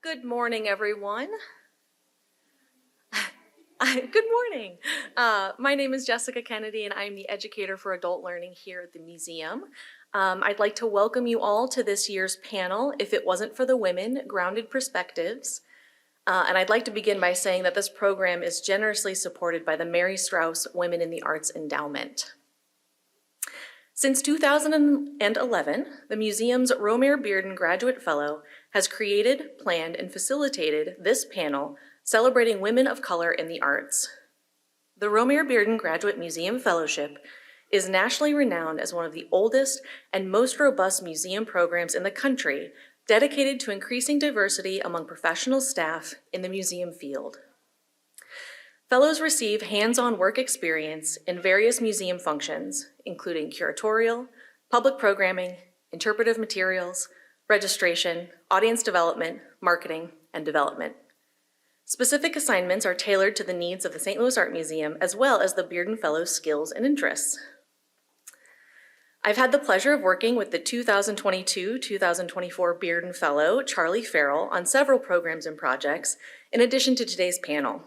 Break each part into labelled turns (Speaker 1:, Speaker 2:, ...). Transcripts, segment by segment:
Speaker 1: Good morning, everyone. Good morning. My name is Jessica Kennedy, and I'm the educator for adult learning here at the museum. I'd like to welcome you all to this year's panel, If It Wasn't for the Women, Grounded Perspectives. And I'd like to begin by saying that this program is generously supported by the Mary Strauss Women in the Arts Endowment. Since 2011, the museum's Romare Bearden Graduate Fellow has created, planned, and facilitated this panel celebrating women of color in the arts. The Romare Bearden Graduate Museum Fellowship is nationally renowned as one of the oldest and most robust museum programs in the country dedicated to increasing diversity among professional staff in the museum field. Fellows receive hands-on work experience in various museum functions, including curatorial, public programming, interpretive materials, registration, audience development, marketing, and development. Specific assignments are tailored to the needs of the St. Louis Art Museum as well as the Bearden Fellows' skills and interests. I've had the pleasure of working with the 2022-2024 Bearden Fellow, Charlie Farrell, on several programs and projects, in addition to today's panel.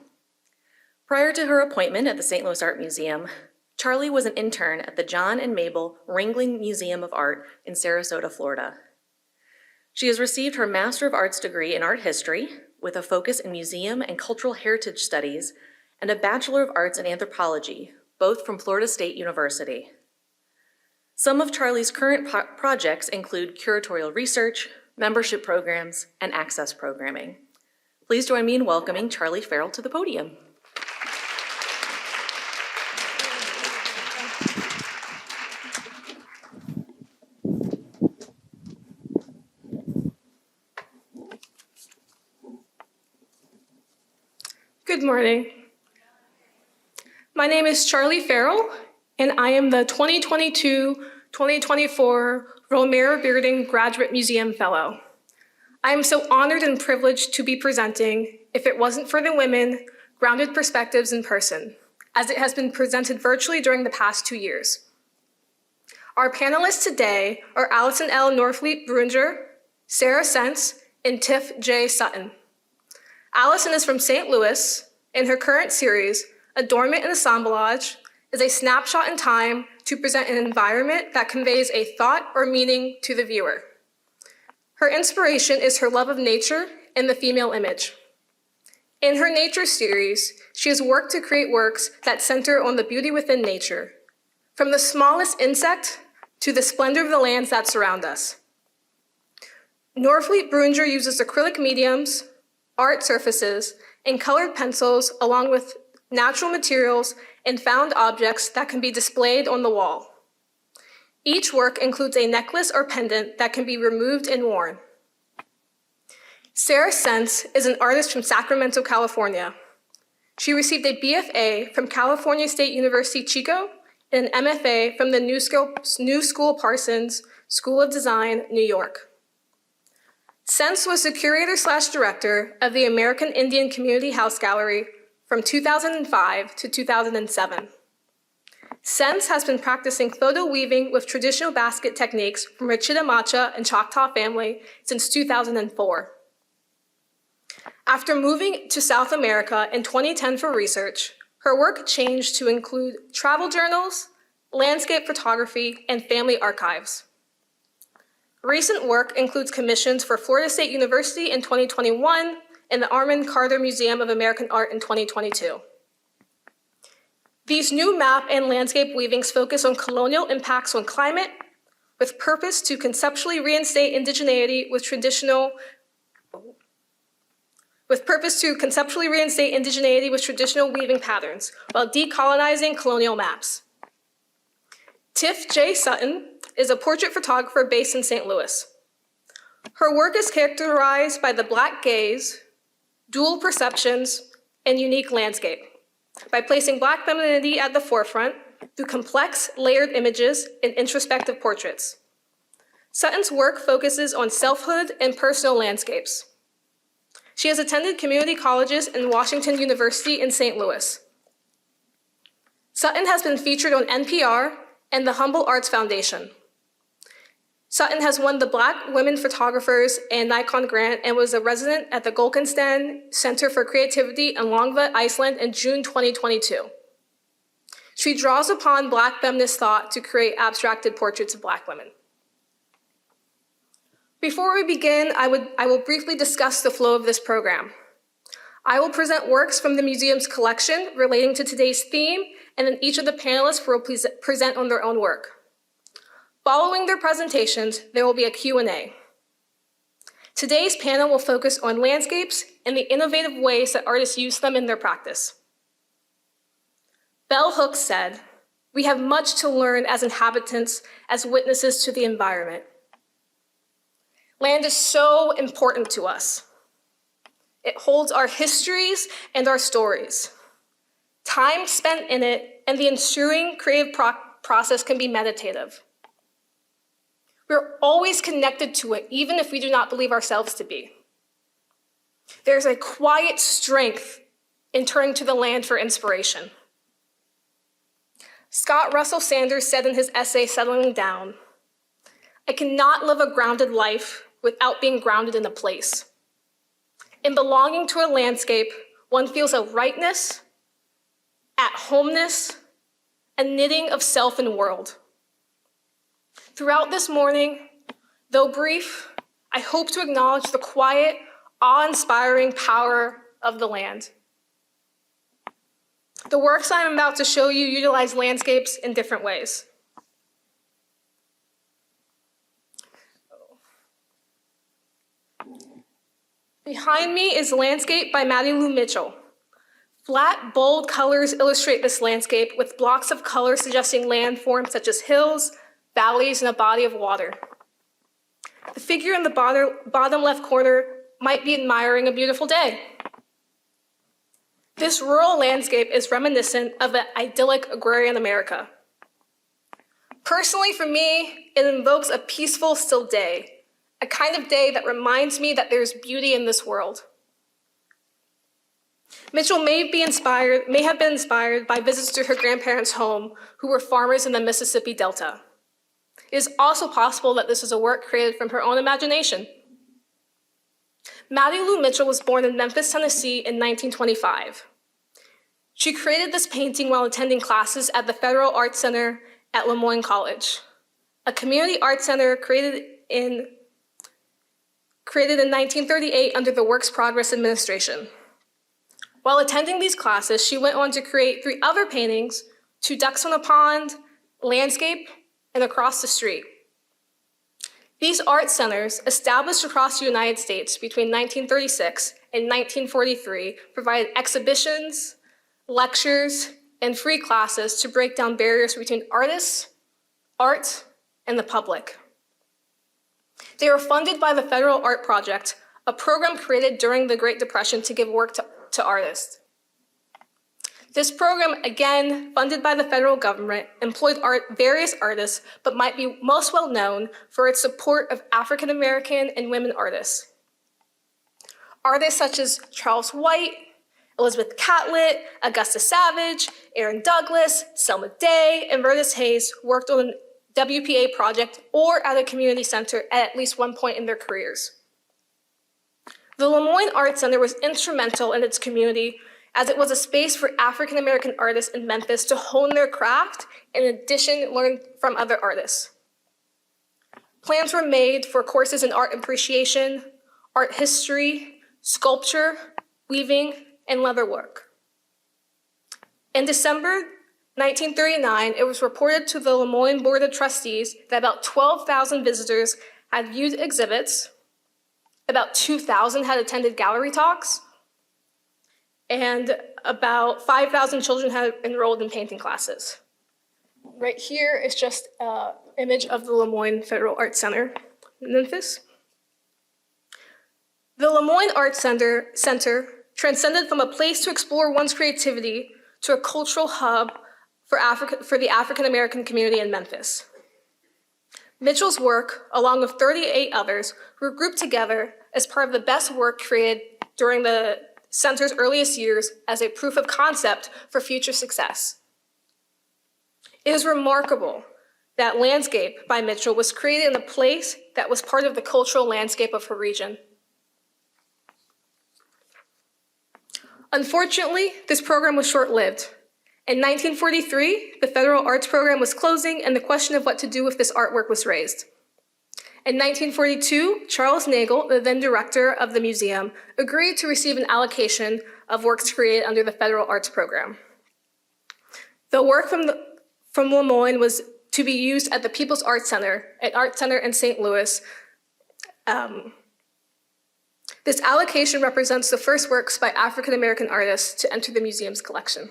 Speaker 1: Prior to her appointment at the St. Louis Art Museum, Charlie was an intern at the John and Mabel Ringling Museum of Art in Sarasota, Florida. She has received her Master of Arts degree in art history with a focus in museum and cultural heritage studies and a Bachelor of Arts in anthropology, both from Florida State University. Some of Charlie's current projects include curatorial research, membership programs, and access programming. Please join me in welcoming Charlie Farrell to the podium.
Speaker 2: Good morning. My name is Charlie Farrell, and I am the 2022-2024 Romare Bearden Graduate Museum Fellow. I am so honored and privileged to be presenting If It Wasn't for the Women, Grounded Perspectives in Person, as it has been presented virtually during the past 2 years. Our panelists today are Allison L. Norfleet Bruinger, Sarah Sense, and Tiff J. Sutton. Allison is from St. Louis, and her current series, Adornment and Assemblage, is a snapshot in time to present an environment that conveys a thought or meaning to the viewer. Her inspiration is her love of nature and the female image. In her nature series, she has worked to create works that center on the beauty within nature, from the smallest insect to the splendor of the lands that surround us. Norfleet Bruinger uses acrylic mediums, art surfaces, and colored pencils, along with natural materials and found objects that can be displayed on the wall. Each work includes a necklace or pendant that can be removed and worn. Sarah Sense is an artist from Sacramento, California. She received a BFA from California State University Chico and an MFA from the New School Parsons School of Design, New York. Sense was the curator/director of the American Indian Community House Gallery from 2005 to 2007. Sense has been practicing photo weaving with traditional basket techniques from her Chitimacha and Choctaw family since 2004. After moving to South America in 2010 for research, her work changed to include travel journals, landscape photography, and family archives. Recent work includes commissions for Florida State University in 2021 and the Armand Carter Museum of American Art in 2022. These new map and landscape weavings focus on colonial impacts on climate, with purpose to conceptually reinstate indigeneity with traditional weaving patterns, while decolonizing colonial maps. Tiff J. Sutton is a portrait photographer based in St. Louis. Her work is characterized by the Black gaze, dual perceptions, and unique landscape, by placing Black femininity at the forefront through complex, layered images and introspective portraits. Sutton's work focuses on selfhood and personal landscapes. She has attended community colleges and Washington University in St. Louis. Sutton has been featured on NPR and the Humble Arts Foundation. Sutton has won the Black Women Photographers and Nikon Grant and was a resident at the Gulkensten Center for Creativity in Longva, Iceland in June 2022. She draws upon Black feminist thought to create abstracted portraits of Black women. Before we begin, I will briefly discuss the flow of this program. I will present works from the museum's collection relating to today's theme, and then each of the panelists will present on their own work. Following their presentations, there will be a Q&A. Today's panel will focus on landscapes and the innovative ways that artists use them in their practice. Bell Hooks said, "We have much to learn as inhabitants, as witnesses to the environment." Land is so important to us. It holds our histories and our stories. Time spent in it and the ensuing creative process can be meditative. We're always connected to it, even if we do not believe ourselves to be. There's a quiet strength in turning to the land for inspiration. Scott Russell Sanders said in his essay, Settling Down, "I cannot live a grounded life without being grounded in a place. In belonging to a landscape, one feels a rightness, at-homeness, a knitting of self and world." Throughout this morning, though brief, I hope to acknowledge the quiet, awe-inspiring power of the land. The works I'm about to show you utilize landscapes in different ways. Behind me is Landscape by Mattie Lou Mitchell. Flat, bold colors illustrate this landscape with blocks of color suggesting landforms such as hills, valleys, and a body of water. The figure in the bottom left corner might be admiring a beautiful day. This rural landscape is reminiscent of an idyllic agrarian America. Personally, for me, it invokes a peaceful, still day, a kind of day that reminds me that there's beauty in this world. Mitchell may have been inspired by visits to her grandparents' home, who were farmers in the Mississippi Delta. It is also possible that this is a work created from her own imagination. Mattie Lou Mitchell was born in Memphis, Tennessee in 1925. She created this painting while attending classes at the Federal Arts Center at Lemoyne College, a community art center created in 1938 under the Works Progress Administration. While attending these classes, she went on to create 3 other paintings, 2 ducks on a pond, landscape, and across the street. These art centers, established across the United States between 1936 and 1943, provided exhibitions, lectures, and free classes to break down barriers between artists, art, and the public. They were funded by the Federal Art Project, a program created during the Great Depression to give work to artists. This program, again funded by the federal government, employed various artists, but might be most well known for its support of African American and women artists. Artists such as Charles White, Elizabeth Catlett, Augusta Savage, Aaron Douglas, Selma Day, and Vertus Hayes worked on a WPA project or at a community center at least one point in their careers. The Lemoyne Art Center was instrumental in its community as it was a space for African American artists in Memphis to hone their craft and in addition learn from other artists. Plans were made for courses in art appreciation, art history, sculpture, weaving, and leatherwork. In December 1939, it was reported to the Lemoyne Board of Trustees that about 12,000 visitors had viewed exhibits, about 2,000 had attended gallery talks, and about 5,000 children had enrolled in painting classes. Right here is just an image of the Lemoyne Federal Arts Center in Memphis. The Lemoyne Arts Center transcended from a place to explore one's creativity to a cultural hub for the African American community in Memphis. Mitchell's work, along with 38 others, were grouped together as part of the best work created during the center's earliest years as a proof of concept for future success. It is remarkable that landscape by Mitchell was created in a place that was part of the cultural landscape of her region. Unfortunately, this program was short-lived. In 1943, the federal arts program was closing and the question of what to do with this artwork was raised. In 1942, Charles Nagel, the then director of the museum, agreed to receive an allocation of works created under the federal arts program. The work from Lemoyne was to be used at the People's Arts Center, an art center in St. Louis. This allocation represents the first works by African-American artists to enter the museum's collection.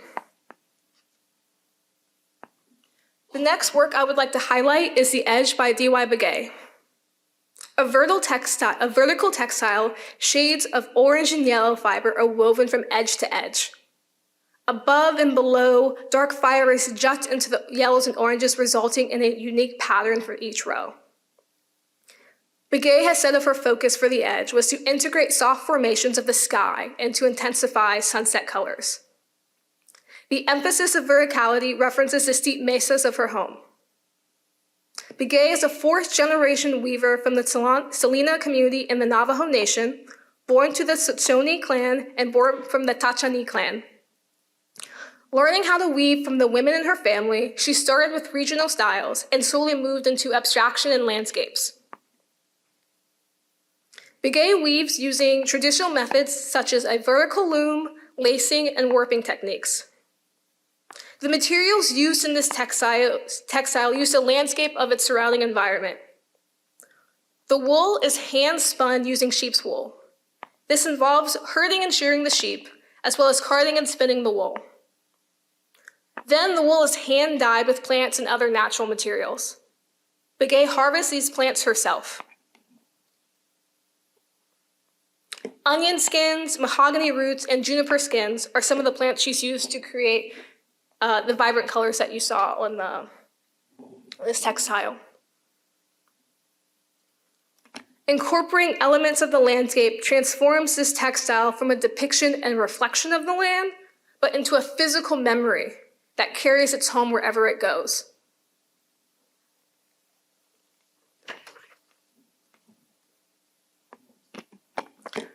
Speaker 2: The next work I would like to highlight is The Edge by D.Y. Begay. A vertical textile, shades of orange and yellow fiber are woven from edge to edge. Above and below, dark fibers jut into the yellows and oranges, resulting in a unique pattern for each row. Begay has said of her focus for The Edge was to integrate soft formations of the sky and to intensify sunset colors. The emphasis of verticality references the steep mesas of her home. Begay is a fourth-generation weaver from the Salina community in the Navajo Nation, born to the Shoshone clan and born from the Tachani clan. Learning how to weave from the women in her family, she started with regional styles and slowly moved into abstraction and landscapes. Begay weaves using traditional methods such as a vertical loom, lacing, and warping techniques. The materials used in this textile use a landscape of its surrounding environment. The wool is hand-spun using sheep's wool. This involves herding and shearing the sheep, as well as carding and spinning the wool. Then the wool is hand-dyed with plants and other natural materials. Begay harvests these plants herself. Onion skins, mahogany roots, and juniper skins are some of the plants she's used to create the vibrant colors that you saw on this textile. Incorporating elements of the landscape transforms this textile from a depiction and reflection of the land, but into a physical memory that carries its home wherever it goes.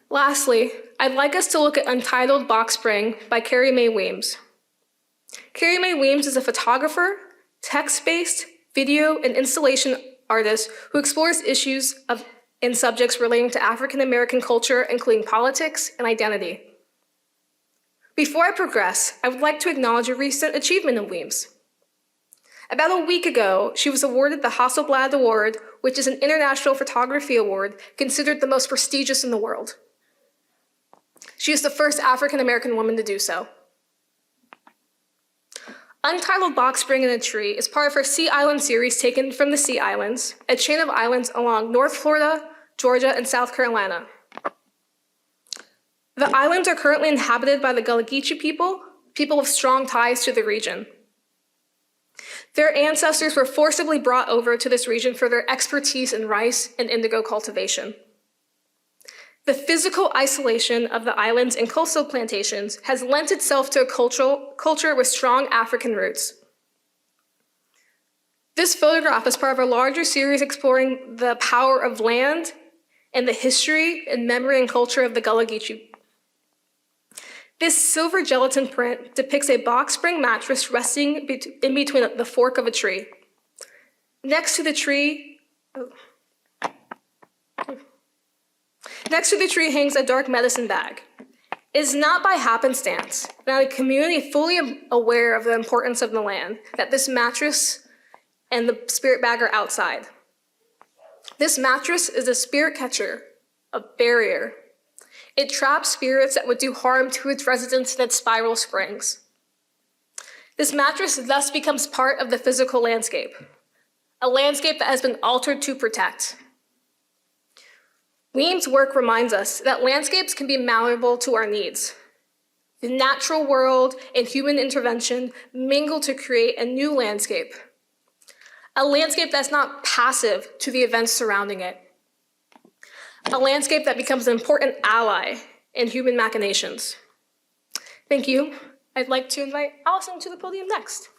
Speaker 2: Lastly, I'd like us to look at Untitled Box Spring by Carrie Mae Weems. Carrie Mae Weems is a photographer, text-based video and installation artist who explores issues and subjects relating to African American culture, including politics and identity. Before I progress, I would like to acknowledge a recent achievement of Weems. About a week ago, she was awarded the Hasselblad Award, which is an international photography award considered the most prestigious in the world. She is the first African American woman to do so. Untitled Box Spring in a Tree is part of her Sea Island series taken from the Sea Islands, a chain of islands along North Florida, Georgia, and South Carolina. The islands are currently inhabited by the Gullah Geechee people with strong ties to the region. Their ancestors were forcibly brought over to this region for their expertise in rice and indigo cultivation. The physical isolation of the islands and coastal plantations has lent itself to a culture with strong African roots. This photograph is part of a larger series exploring the power of land and the history and memory and culture of the Gullah Geechee. This silver gelatin print depicts a box spring mattress resting in between the fork of a tree. Next to the tree hangs a dark medicine bag. It is not by happenstance that a community fully aware of the importance of the land that this mattress and the spirit bag are outside. This mattress is a spirit catcher, a barrier. It traps spirits that would do harm to its residents in its spiral springs. This mattress thus becomes part of the physical landscape, a landscape that has been altered to protect. Weems' work reminds us that landscapes can be malleable to our needs. The natural world and human intervention mingle to create a new landscape, a landscape that's not passive to the events surrounding it, a landscape that becomes an important ally in human machinations. Thank you. I'd like to invite Allison to the podium next.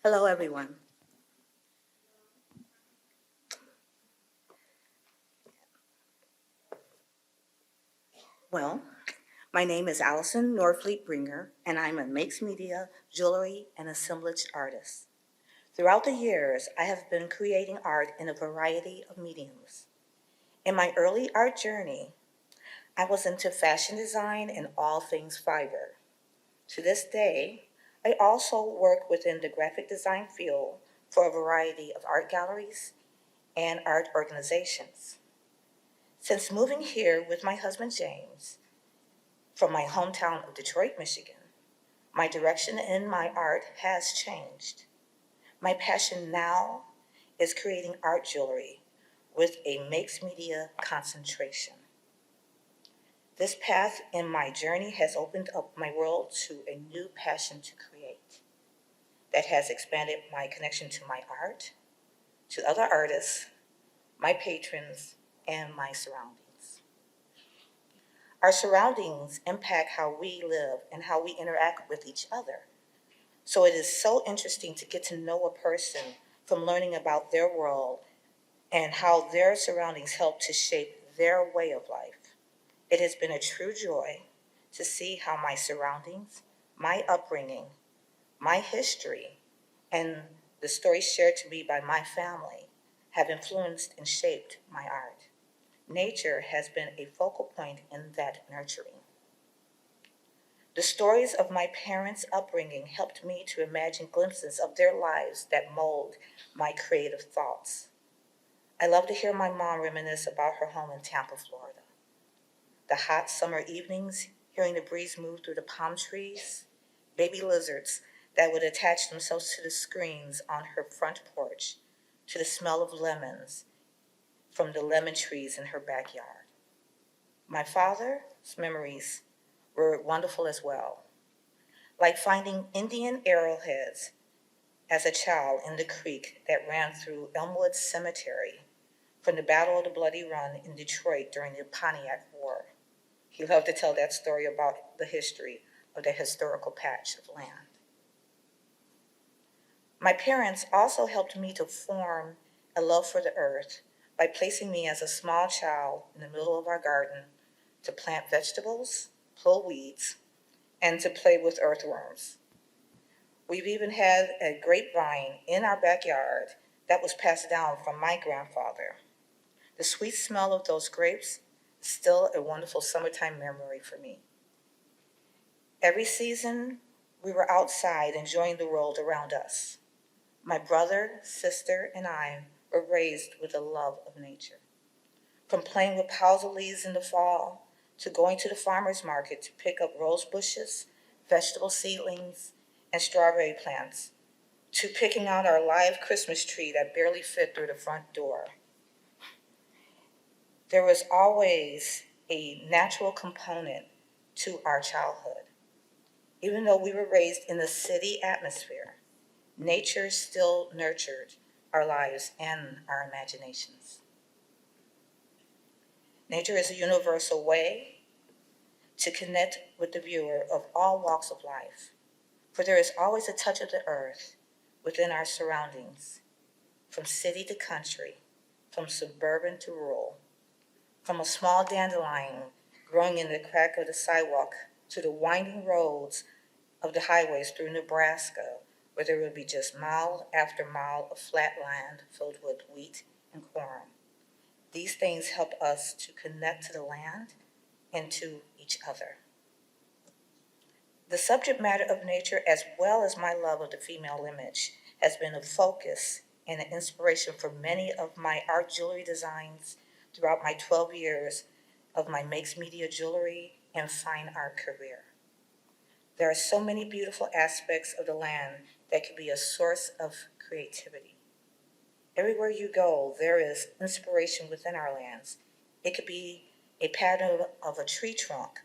Speaker 3: Hello, everyone. Well, my name is Allison Norfleet Bringer, and I'm a mixed media, jewelry, and assemblage artist. Throughout the years, I have been creating art in a variety of mediums. In my early art journey, I was into fashion design and all things fiber. To this day, I also work within the graphic design field for a variety of art galleries and art organizations. Since moving here with my husband James from my hometown of Detroit, Michigan, my direction in my art has changed. My passion now is creating art jewelry with a mixed media concentration. This path in my journey has opened up my world to a new passion to create that has expanded my connection to my art, to other artists, my patrons, and my surroundings. Our surroundings impact how we live and how we interact with each other. So it is so interesting to get to know a person from learning about their world and how their surroundings help to shape their way of life. It has been a true joy to see how my surroundings, my upbringing, my history, and the stories shared to me by my family have influenced and shaped my art. Nature has been a focal point in that nurturing. The stories of my parents' upbringing helped me to imagine glimpses of their lives that mold my creative thoughts. I love to hear my mom reminisce about her home in Tampa, Florida. The hot summer evenings, hearing the breeze move through the palm trees, baby lizards that would attach themselves to the screens on her front porch, to the smell of lemons from the lemon trees in her backyard. My father's memories were wonderful as well, like finding Indian arrowheads as a child in the creek that ran through Elmwood Cemetery from the Battle of the Bloody Run in Detroit during the Pontiac War. He loved to tell that story about the history of that historical patch of land. My parents also helped me to form a love for the earth by placing me as a small child in the middle of our garden to plant vegetables, pull weeds, and to play with earthworms. We've even had a grapevine in our backyard that was passed down from my grandfather. The sweet smell of those grapes is still a wonderful summertime memory for me. Every season, we were outside enjoying the world around us. My brother, sister, and I were raised with a love of nature. From playing with piles of leaves in the fall, to going to the farmer's market to pick up rose bushes, vegetable seedlings, and strawberry plants, to picking out our live Christmas tree that barely fit through the front door. There was always a natural component to our childhood. Even though we were raised in the city atmosphere, nature still nurtured our lives and our imaginations. Nature is a universal way to connect with the viewer of all walks of life, for there is always a touch of the earth within our surroundings, from city to country, from suburban to rural, from a small dandelion growing in the crack of the sidewalk to the winding roads of the highways through Nebraska, where there would be just mile after mile of flat land filled with wheat and corn. These things help us to connect to the land and to each other. The subject matter of nature, as well as my love of the female image, has been a focus and an inspiration for many of my art jewelry designs throughout my 12 years of my mixed media jewelry and fine art career. There are so many beautiful aspects of the land that can be a source of creativity. Everywhere you go, there is inspiration within our lands. It could be a pattern of a tree trunk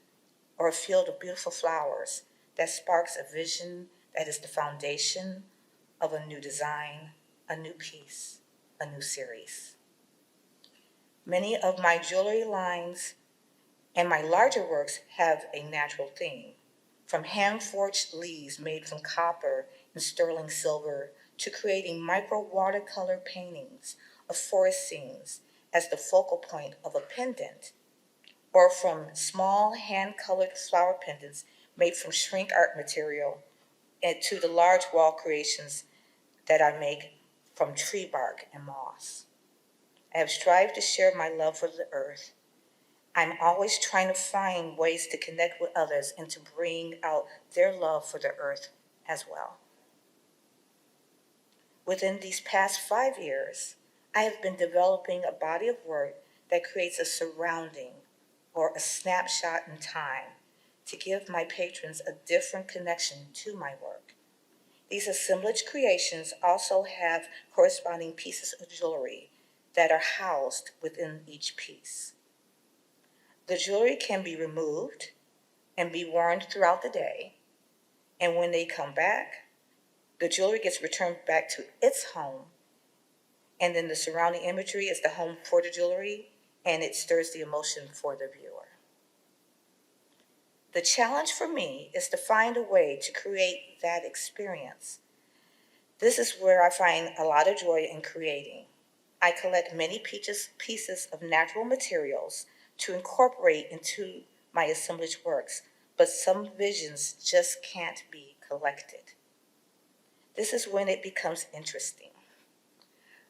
Speaker 3: or a field of beautiful flowers that sparks a vision that is the foundation of a new design, a new piece, a new series. Many of my jewelry lines and my larger works have a natural theme, from hand-forged leaves made from copper and sterling silver to creating micro watercolor paintings of forest scenes as the focal point of a pendant, or from small hand-colored flower pendants made from shrink art material and to the large wall creations that I make from tree bark and moss. I have strived to share my love for the earth. I'm always trying to find ways to connect with others and to bring out their love for the earth as well. Within these past 5 years, I have been developing a body of work that creates a surrounding or a snapshot in time to give my patrons a different connection to my work. These assemblage creations also have corresponding pieces of jewelry that are housed within each piece. The jewelry can be removed and be worn throughout the day, and when they come back, the jewelry gets returned back to its home, and then the surrounding imagery is the home for the jewelry, and it stirs the emotion for the viewer. The challenge for me is to find a way to create that experience. This is where I find a lot of joy in creating. I collect many pieces of natural materials to incorporate into my assemblage works, but some visions just can't be collected. This is when it becomes interesting.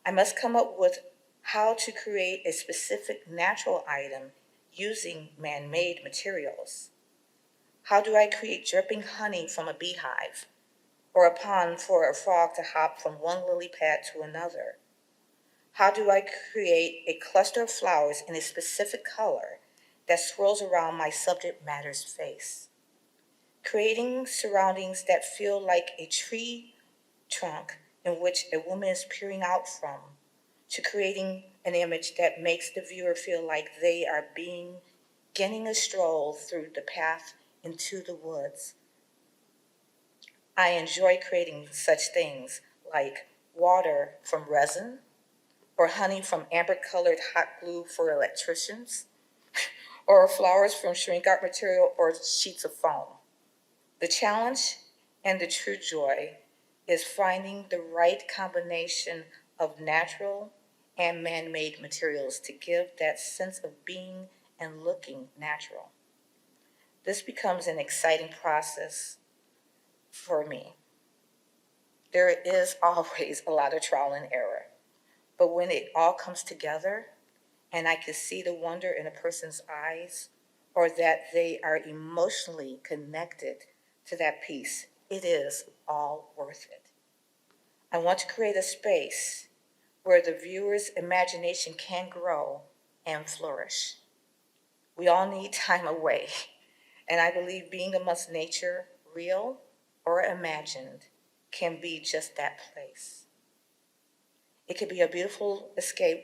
Speaker 3: I must come up with how to create a specific natural item using man-made materials. How do I create dripping honey from a beehive, or a pond for a frog to hop from one lily pad to another? How do I create a cluster of flowers in a specific color that swirls around my subject matter's face? Creating surroundings that feel like a tree trunk in which a woman is peering out from, to creating an image that makes the viewer feel like they are beginning a stroll through the path into the woods. I enjoy creating such things like water from resin, or honey from amber-colored hot glue for electricians, or flowers from shrink art material or sheets of foam. The challenge and the true joy is finding the right combination of natural and man-made materials to give that sense of being and looking natural. This becomes an exciting process for me. There is always a lot of trial and error, but when it all comes together and I can see the wonder in a person's eyes, or that they are emotionally connected to that piece, it is all worth it. I want to create a space where the viewer's imagination can grow and flourish. We all need time away, and I believe being amongst nature, real or imagined, can be just that place. It can be a beautiful escape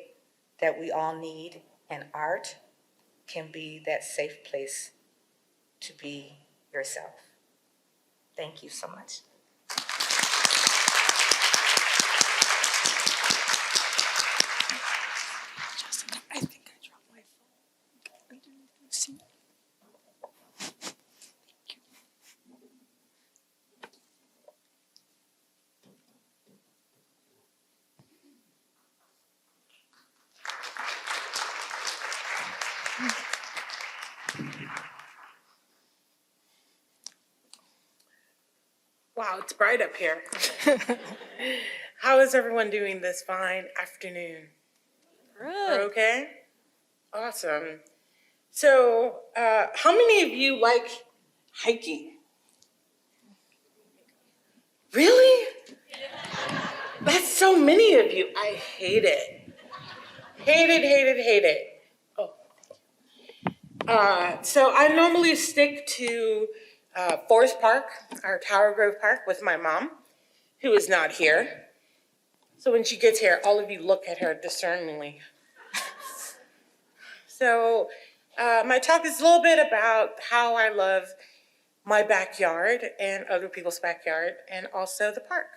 Speaker 3: that we all need, and art can be that safe place to be yourself. Thank you so much.
Speaker 4: Jessica, I think I dropped my phone underneath the seat. Wow, it's bright up here. How is everyone doing this fine afternoon? We're okay? Awesome. So, how many of you like hiking? Really? That's so many of you. I hate it. Hate it, hate it, hate it. Oh. So I normally stick to Forest Park, or Tower Grove Park, with my mom, who is not here. So when she gets here, all of you look at her discerningly. So my talk is a little bit about how I love my backyard and other people's backyard, and also the park.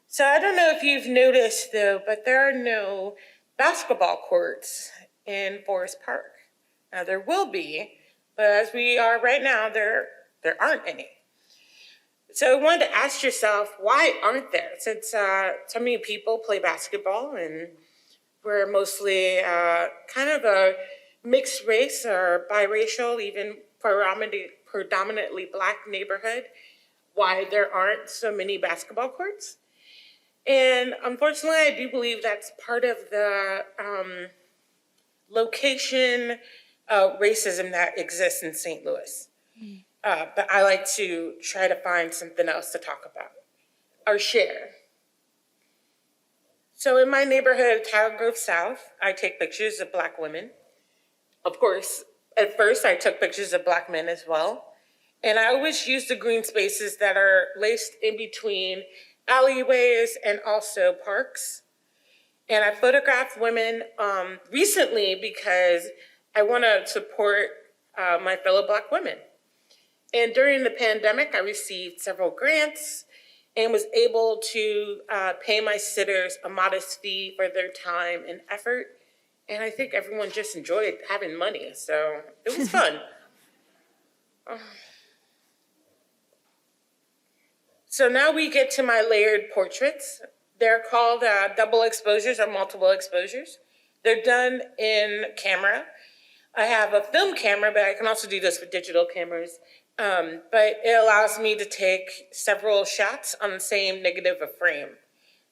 Speaker 4: So I don't know if you've noticed though, but there are no basketball courts in Forest Park. Now there will be, but as we are right now, there aren't any. So I wanted to ask yourself, why aren't there? Since so many people play basketball and we're mostly kind of a mixed race or biracial, even predominantly black neighborhood, why there aren't so many basketball courts. And unfortunately, I do believe that's part of the location racism that exists in St. Louis. But I like to try to find something else to talk about, or share. So in my neighborhood, Tower Grove South, I take pictures of black women. Of course, at first I took pictures of black men as well. And I always use the green spaces that are laced in between alleyways and also parks. And I photographed women recently because I want to support my fellow black women. And during the pandemic, I received several grants and was able to pay my sitters a modest fee for their time and effort. And I think everyone just enjoyed having money, so it was fun. So now we get to my layered portraits. They're called double exposures or multiple exposures. They're done in camera. I have a film camera, but I can also do this with digital cameras. But it allows me to take several shots on the same negative of frame.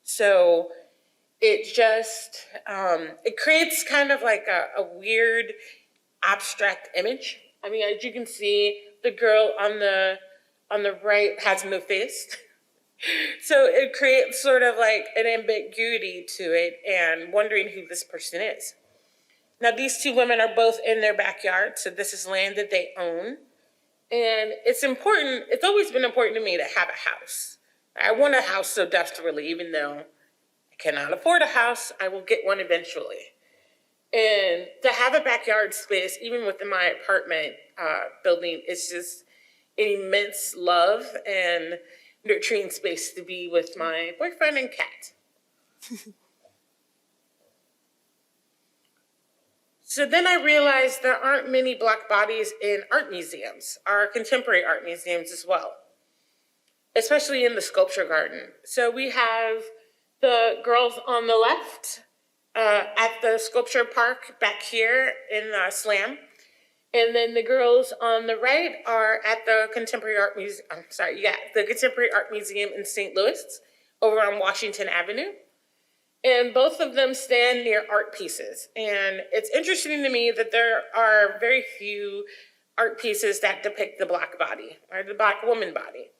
Speaker 4: So it just, it creates kind of like a weird abstract image. I mean, as you can see, the girl on the right has no face. So it creates sort of like an ambiguity to it and wondering who this person is. Now, these two women are both in their backyard, so this is land that they own. And it's important, it's always been important to me to have a house. I want a house so desperately, even though I cannot afford a house, I will get one eventually. And to have a backyard space, even within my apartment building, is just an immense love and nurturing space to be with my boyfriend and cat. So then I realized there aren't many black bodies in art museums, or contemporary art museums as well, especially in the sculpture garden. So we have the girls on the left at the sculpture park back here in SLAM. And then the girls on the right are at the Contemporary Art Museum, the Contemporary Art Museum in St. Louis over on Washington Avenue. And both of them stand near art pieces. And it's interesting to me that there are very few art pieces that depict the black body or the black woman body.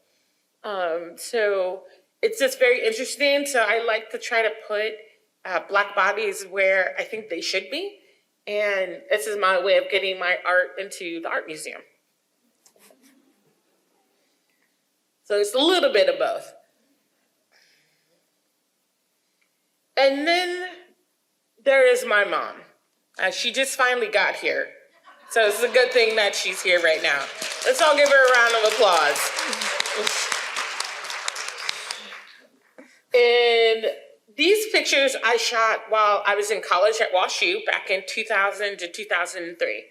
Speaker 4: So it's just very interesting. So I like to try to put black bodies where I think they should be. And this is my way of getting my art into the art museum. So it's a little bit of both. And then there is my mom. She just finally got here. So it's a good thing that she's here right now. Let's all give her a round of applause. And these pictures I shot while I was in college at WashU back in 2000 to 2003.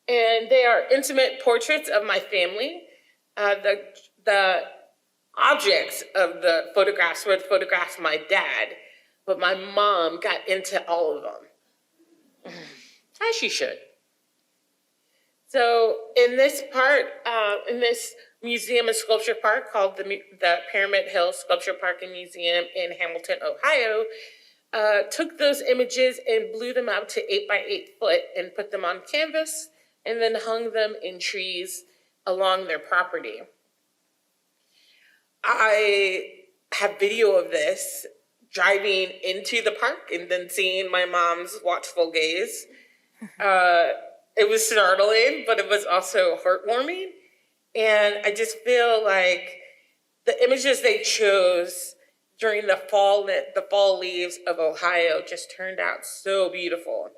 Speaker 4: And they are intimate portraits of my family. The objects of the photographs were the photographs of my dad, but my mom got into all of them, as she should. So in this part, in this museum and sculpture park called the Pyramid Hill Sculpture Park and Museum in Hamilton, Ohio, took those images and blew them out to 8 by 8 foot and put them on canvas and then hung them in trees along their property. I have video of this driving into the park and then seeing my mom's watchful gaze. It was startling, but it was also heartwarming. And I just feel like the images they chose during the fall leaves of Ohio just turned out so beautiful.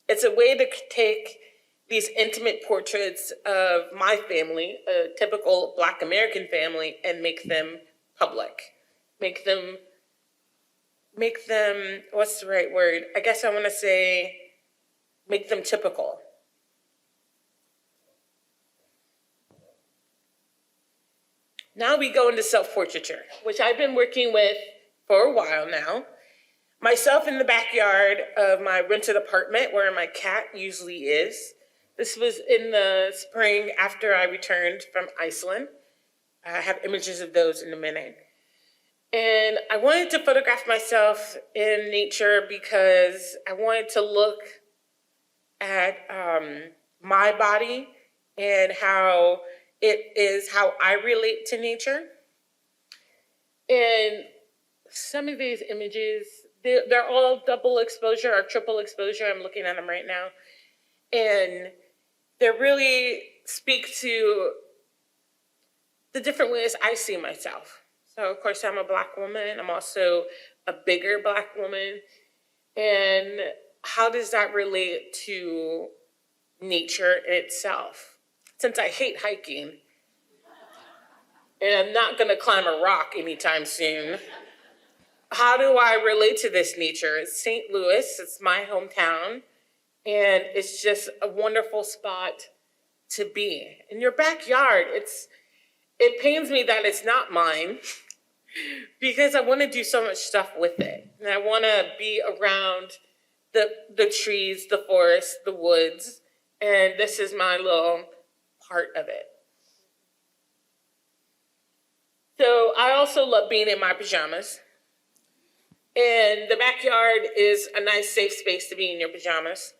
Speaker 4: It's a way to take these intimate portraits of my family, a typical Black American family, and make them public. Make them, what's the right word? I guess I want to say, make them typical. Now we go into self-portraiture, which I've been working with for a while now. Myself in the backyard of my rented apartment where my cat usually is. This was in the spring after I returned from Iceland. I have images of those in a minute. And I wanted to photograph myself in nature because I wanted to look at my body and how it is how I relate to nature. And some of these images, they're all double exposure or triple exposure. I'm looking at them right now. And they really speak to the different ways I see myself. So, of course, I'm a Black woman. I'm also a bigger Black woman. And how does that relate to nature itself? Since I hate hiking, and I'm not going to climb a rock anytime soon, how do I relate to this nature? It's St. Louis. It's my hometown. And it's just a wonderful spot to be. In your backyard, it pains me that it's not mine because I want to do so much stuff with it. And I want to be around the trees, the forest, the woods, and this is my little part of it. So I also love being in my pajamas. And the backyard is a nice, safe space to be in your pajamas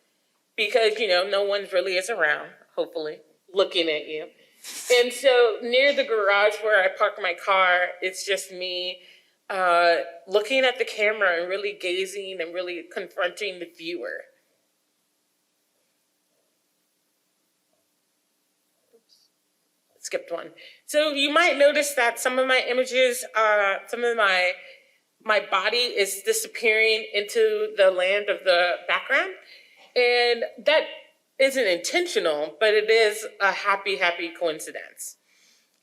Speaker 4: because, no one really is around, hopefully, looking at you. And so near the garage where I park my car, it's just me looking at the camera and really gazing and really confronting the viewer. Skipped one. So you might notice that some of my images, some of my body is disappearing into the land of the background. And that isn't intentional, but it is a happy, happy coincidence.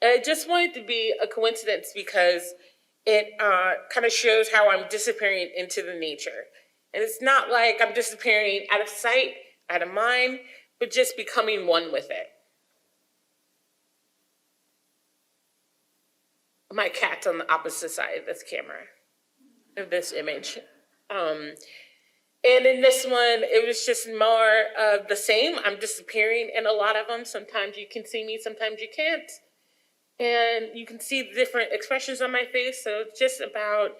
Speaker 4: And I just wanted to be a coincidence because it kind of shows how I'm disappearing into the nature. And it's not like I'm disappearing out of sight, out of mind, but just becoming one with it. My cat's on the opposite side of this camera, of this image. And in this one, it was just more of the same. I'm disappearing in a lot of them. Sometimes you can see me, sometimes you can't. And you can see the different expressions on my face. So it's just about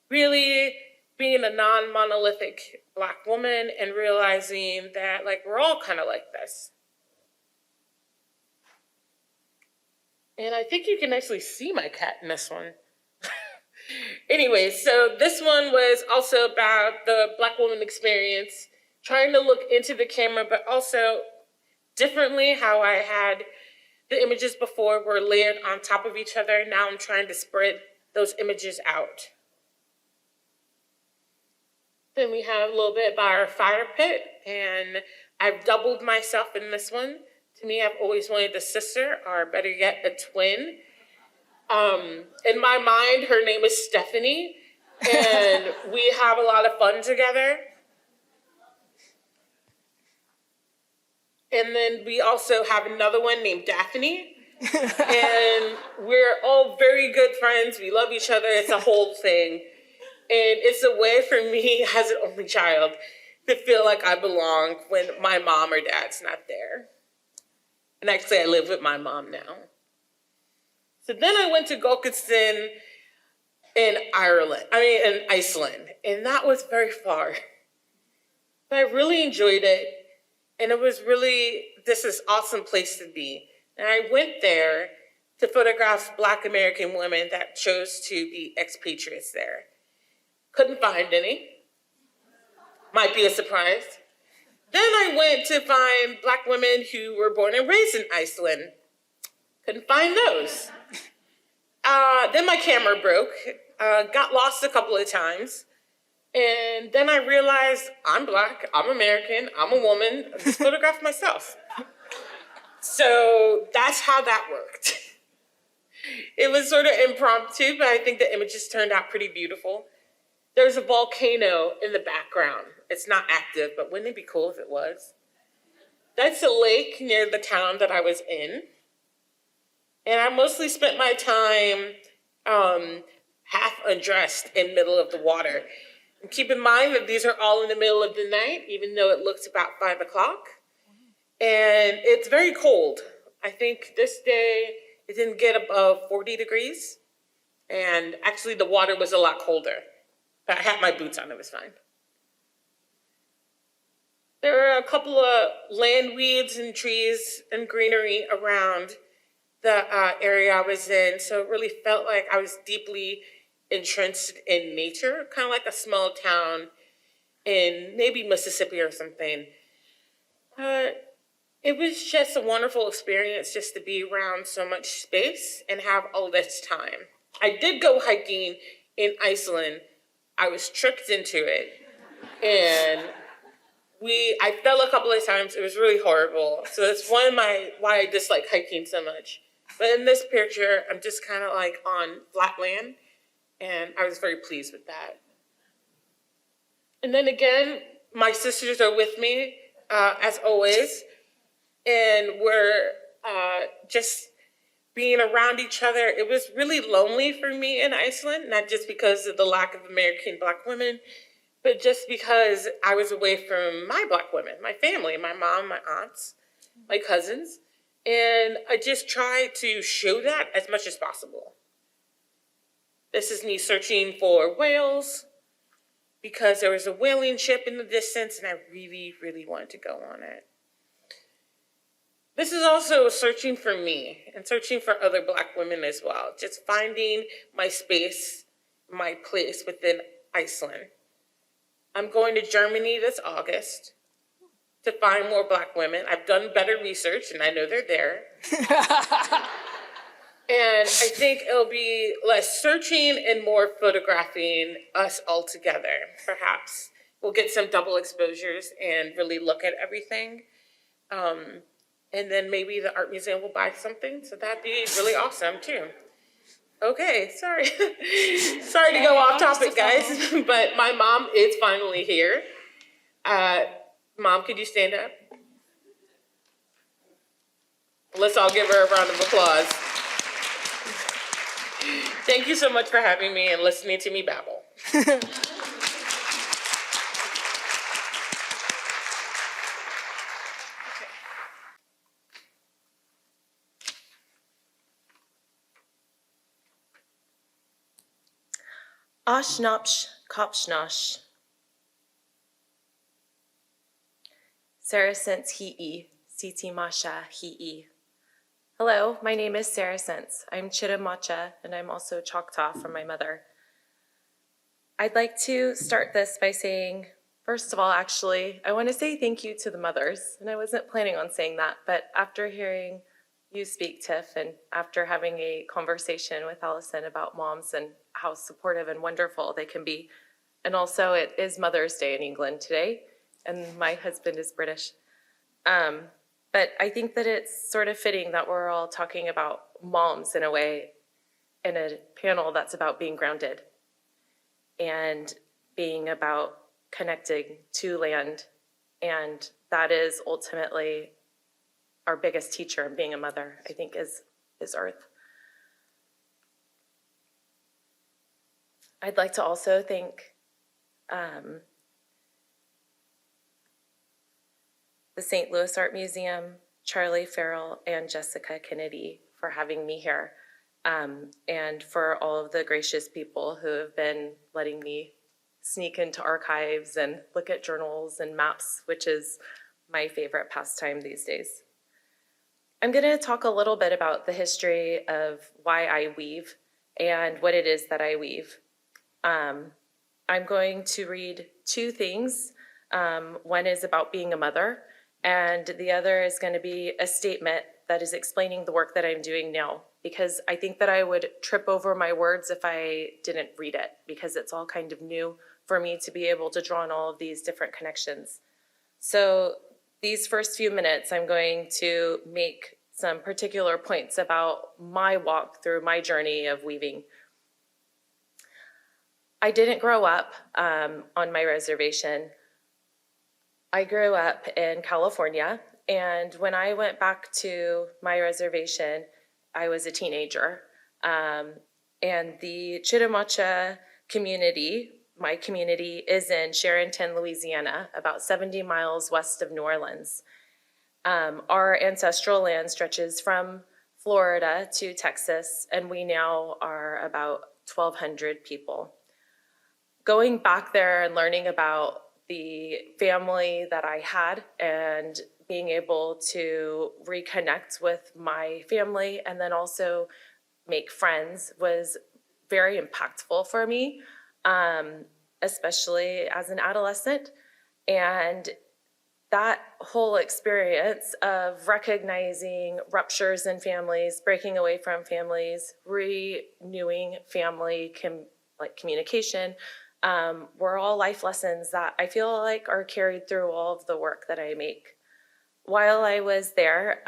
Speaker 4: really being a non-monolithic Black woman and realizing that, we're all kind of like this. And I think you can actually see my cat in this one. Anyway, so this one was also about the Black woman experience, trying to look into the camera, but also differently how I had the images before were layered on top of each other. Now I'm trying to spread those images out. Then we have a little bit about our fire pit, and I've doubled myself in this one. To me, I've always wanted a sister, or better yet, a twin. In my mind, her name is Stephanie, and we have a lot of fun together. And then we also have another one named Daphne, and we're all very good friends. We love each other. It's a whole thing. And it's a way for me, as an only child, to feel like I belong when my mom or dad's not there. And actually, I live with my mom now. So then I went to Gokstad in Iceland, and that was very far. But I really enjoyed it, and it was really this awesome place to be. And I went there to photograph Black American women that chose to be expatriates there. Couldn't find any. Might be a surprise. Then I went to find Black women who were born and raised in Iceland. Couldn't find those. Then my camera broke, got lost a couple of times. And then I realized I'm Black, I'm American, I'm a woman, I just photographed myself. So that's how that worked. It was sort of impromptu, but I think the images turned out pretty beautiful. There's a volcano in the background. It's not active, but wouldn't it be cool if it was? That's a lake near the town that I was in. And I mostly spent my time half undressed in the middle of the water. And keep in mind that these are all in the middle of the night, even though it looks about 5 o'clock. And it's very cold. I think this day it didn't get above 40 degrees. And actually the water was a lot colder. I had my boots on, it was fine. There were a couple of land weeds and trees and greenery around the area I was in, so it really felt like I was deeply entrenched in nature, kind of like a small town in maybe Mississippi or something. It was just a wonderful experience just to be around so much space and have all this time. I did go hiking in Iceland. I was tricked into it, and I fell a couple of times. It was really horrible. So that's why I dislike hiking so much. But in this picture, I'm just kind of like on flat land, and I was very pleased with that. And then again, my sisters are with me, as always, and we're just being around each other. It was really lonely for me in Iceland, not just because of the lack of American Black women, but just because I was away from my Black women, my family, my mom, my aunts, my cousins. And I just tried to show that as much as possible. This is me searching for whales because there was a whaling ship in the distance and I really, really wanted to go on it. This is also searching for me and searching for other Black women as well, just finding my space, my place within Iceland. I'm going to Germany this August to find more Black women. I've done better research and I know they're there. And I think it'll be less searching and more photographing us all together, perhaps. We'll get some double exposures and really look at everything. And then maybe the art museum will buy something, so that'd be really awesome too. Okay, sorry. Sorry to go off topic, guys, but my mom is finally here. Mom, could you stand up? Let's all give her a round of applause. Thank you so much for having me and listening to me babble.
Speaker 1: Oshnopsh kopshnosh. Sarah Sense Hee, Siti Masha Hee. Hello, my name is Sarah Sense. I'm Chittimacha, and I'm also Choctaw from my mother. I'd like to start this by saying, first of all, actually, I want to say thank you to the mothers, and I wasn't planning on saying that, but after hearing you speak, Tiff, and after having a conversation with Allison about moms and how supportive and wonderful they can be, and also it is Mother's Day in England today, and my husband is British. But I think that it's sort of fitting that we're all talking about moms in a way in a panel that's about being grounded and being about connecting to land. And that is ultimately our biggest teacher in being a mother, I think, is Earth. I'd like to also thank the St. Louis Art Museum, Charlie Farrell, and Jessica Kennedy for having me here, and for all of the gracious people who have been letting me sneak into archives and look at journals and maps, which is my favorite pastime these days. I'm going to talk a little bit about the history of why I weave and what it is that I weave. I'm going to read two things. One is about being a mother, and the other is going to be a statement that is explaining the work that I'm doing now, because I think that I would trip over my words if I didn't read it, because it's all kind of new for me to be able to draw on all of these different connections. So these first few minutes, I'm going to make some particular points about my walk through my journey of weaving. I didn't grow up on my reservation. I grew up in California, and when I went back to my reservation, I was a teenager. And the Chitimacha community, my community, is in Sharonton, Louisiana, about 70 miles west of New Orleans. Our ancestral land stretches from Florida to Texas, and we now are about 1,200 people. Going back there and learning about the family that I had and being able to reconnect with my family and then also make friends was very impactful for me, especially as an adolescent. And that whole experience of recognizing ruptures in families, breaking away from families, renewing family communication, were all life lessons that I feel like are carried through all of the work that I make. While I was there,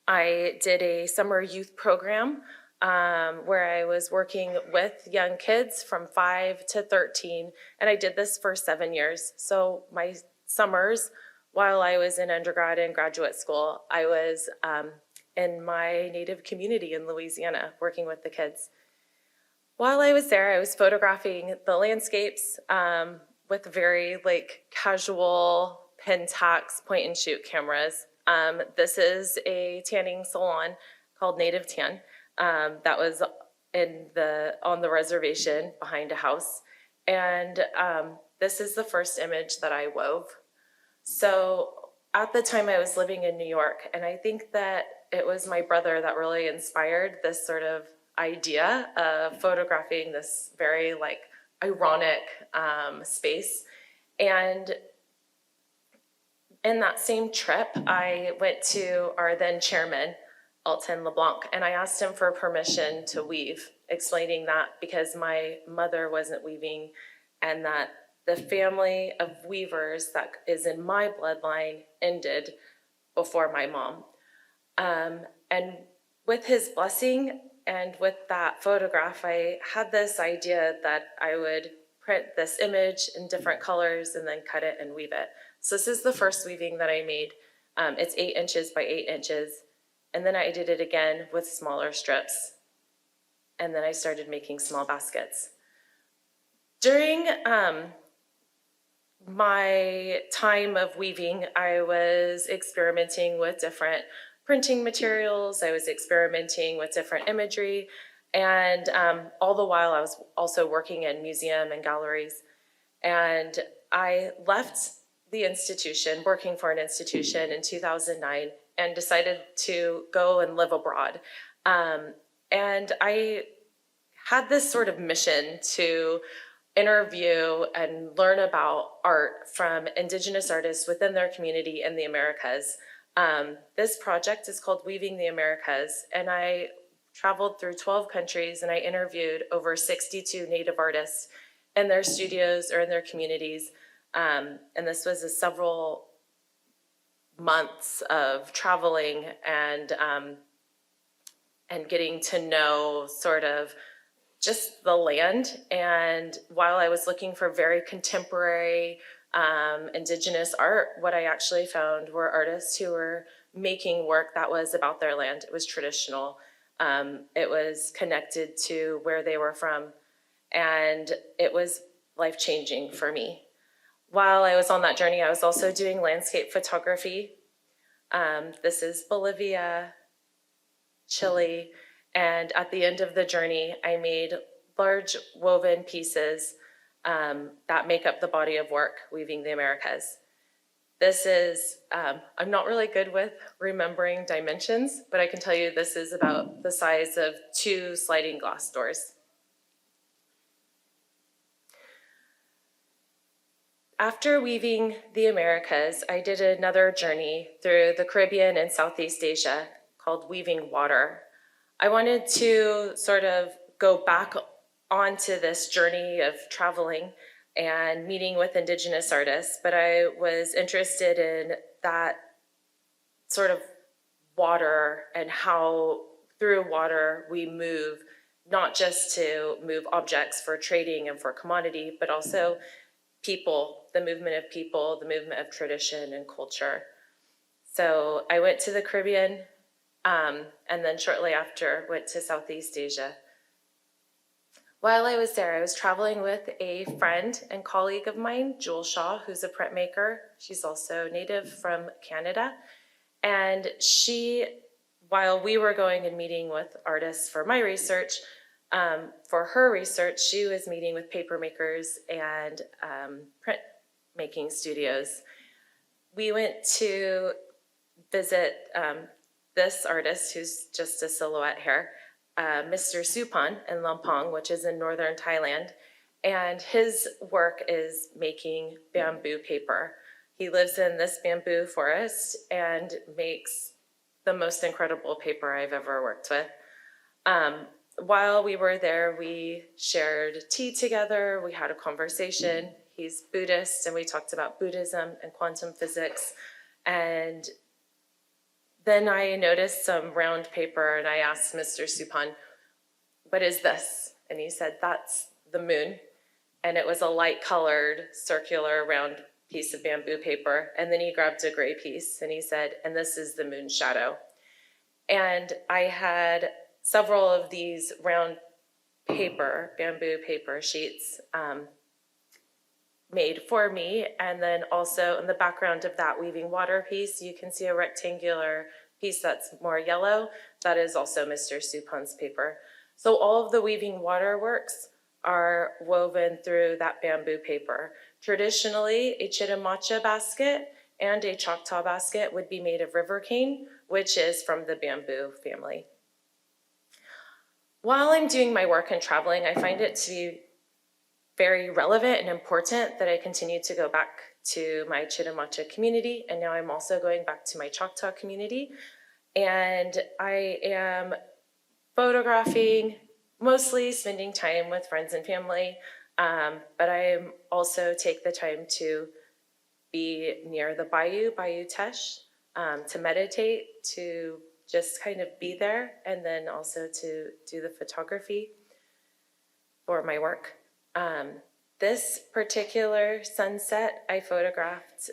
Speaker 1: I did a summer youth program where I was working with young kids from 5 to 13, and I did this for 7 years. So my summers, while I was in undergrad and graduate school, I was in my native community in Louisiana working with the kids. While I was there, I was photographing the landscapes with very casual Pentax point and shoot cameras. This is a tanning salon called Native Tan that was on the reservation behind a house. And this is the first image that I wove. So at the time I was living in New York, and I think that it was my brother that really inspired this sort of idea of photographing this very ironic space. And in that same trip, I went to our then chairman, Alton LeBlanc, and I asked him for permission to weave, explaining that because my mother wasn't weaving and that the family of weavers that is in my bloodline ended before my mom. And with his blessing and with that photograph, I had this idea that I would print this image in different colors and then cut it and weave it. So this is the first weaving that I made. It's 8 inches by 8 inches. And then I did it again with smaller strips. And then I started making small baskets. During my time of weaving, I was experimenting with different printing materials. I was experimenting with different imagery. And all the while I was also working in museum and galleries. And I left the institution, working for an institution in 2009, and decided to go and live abroad. And I had this sort of mission to interview and learn about art from Indigenous artists within their community in the Americas. This project is called Weaving the Americas, and I traveled through 12 countries and I interviewed over 62 Native artists in their studios or in their communities. And this was a several months of traveling and getting to know sort of just the land. And while I was looking for very contemporary Indigenous art, what I actually found were artists who were making work that was about their land. It was traditional. It was connected to where they were from. And it was life-changing for me. While I was on that journey, I was also doing landscape photography. This is Bolivia, Chile, and at the end of the journey, I made large woven pieces that make up the body of work, Weaving the Americas. This is, I'm not really good with remembering dimensions, but I can tell you this is about the size of 2 sliding glass doors. After Weaving the Americas, I did another journey through the Caribbean and Southeast Asia called Weaving Water. I wanted to sort of go back onto this journey of traveling and meeting with Indigenous artists, but I was interested in that sort of water and how through water we move, not just to move objects for trading and for commodity, but also people, the movement of tradition and culture. So I went to the Caribbean.
Speaker 5: and then shortly after went to Southeast Asia. While I was there, I was traveling with a friend and colleague of mine, Jewel Shaw, who's a printmaker. She's also native from Canada. And she, while we were going and meeting with artists for my research, for her research, she was meeting with paper makers and print making studios. We went to visit this artist who's just a silhouette here, Mr. Supan in Lampang, which is in northern Thailand, and his work is making bamboo paper. He lives in this bamboo forest and makes the most incredible paper I've ever worked with. While we were there, we shared tea together, we had a conversation. He's Buddhist, and we talked about Buddhism and quantum physics. And then I noticed some round paper, and I asked Mr. Supan, "What is this?" And he said, "That's the moon." And it was a light-colored, circular, round piece of bamboo paper. And then he grabbed a gray piece, and he said, "And this is the moon shadow." And I had several of these round paper, bamboo paper sheets made for me. And then also in the background of that weaving water piece, you can see a rectangular piece that's more yellow. That is also Mr. Supan's paper. So all of the weaving water works are woven through that bamboo paper. Traditionally, a chitamacha basket and a Choctaw basket would be made of river cane, which is from the bamboo family. While I'm doing my work and traveling, I find it to be very relevant and important that I continue to go back to my Chitamacha community, and now I'm also going back to my Choctaw community. And I am photographing, mostly spending time with friends and family, but I also take the time to be near the Bayou Teche, to meditate, to just kind of be there, and then also to do the photography for my work. This particular sunset I photographed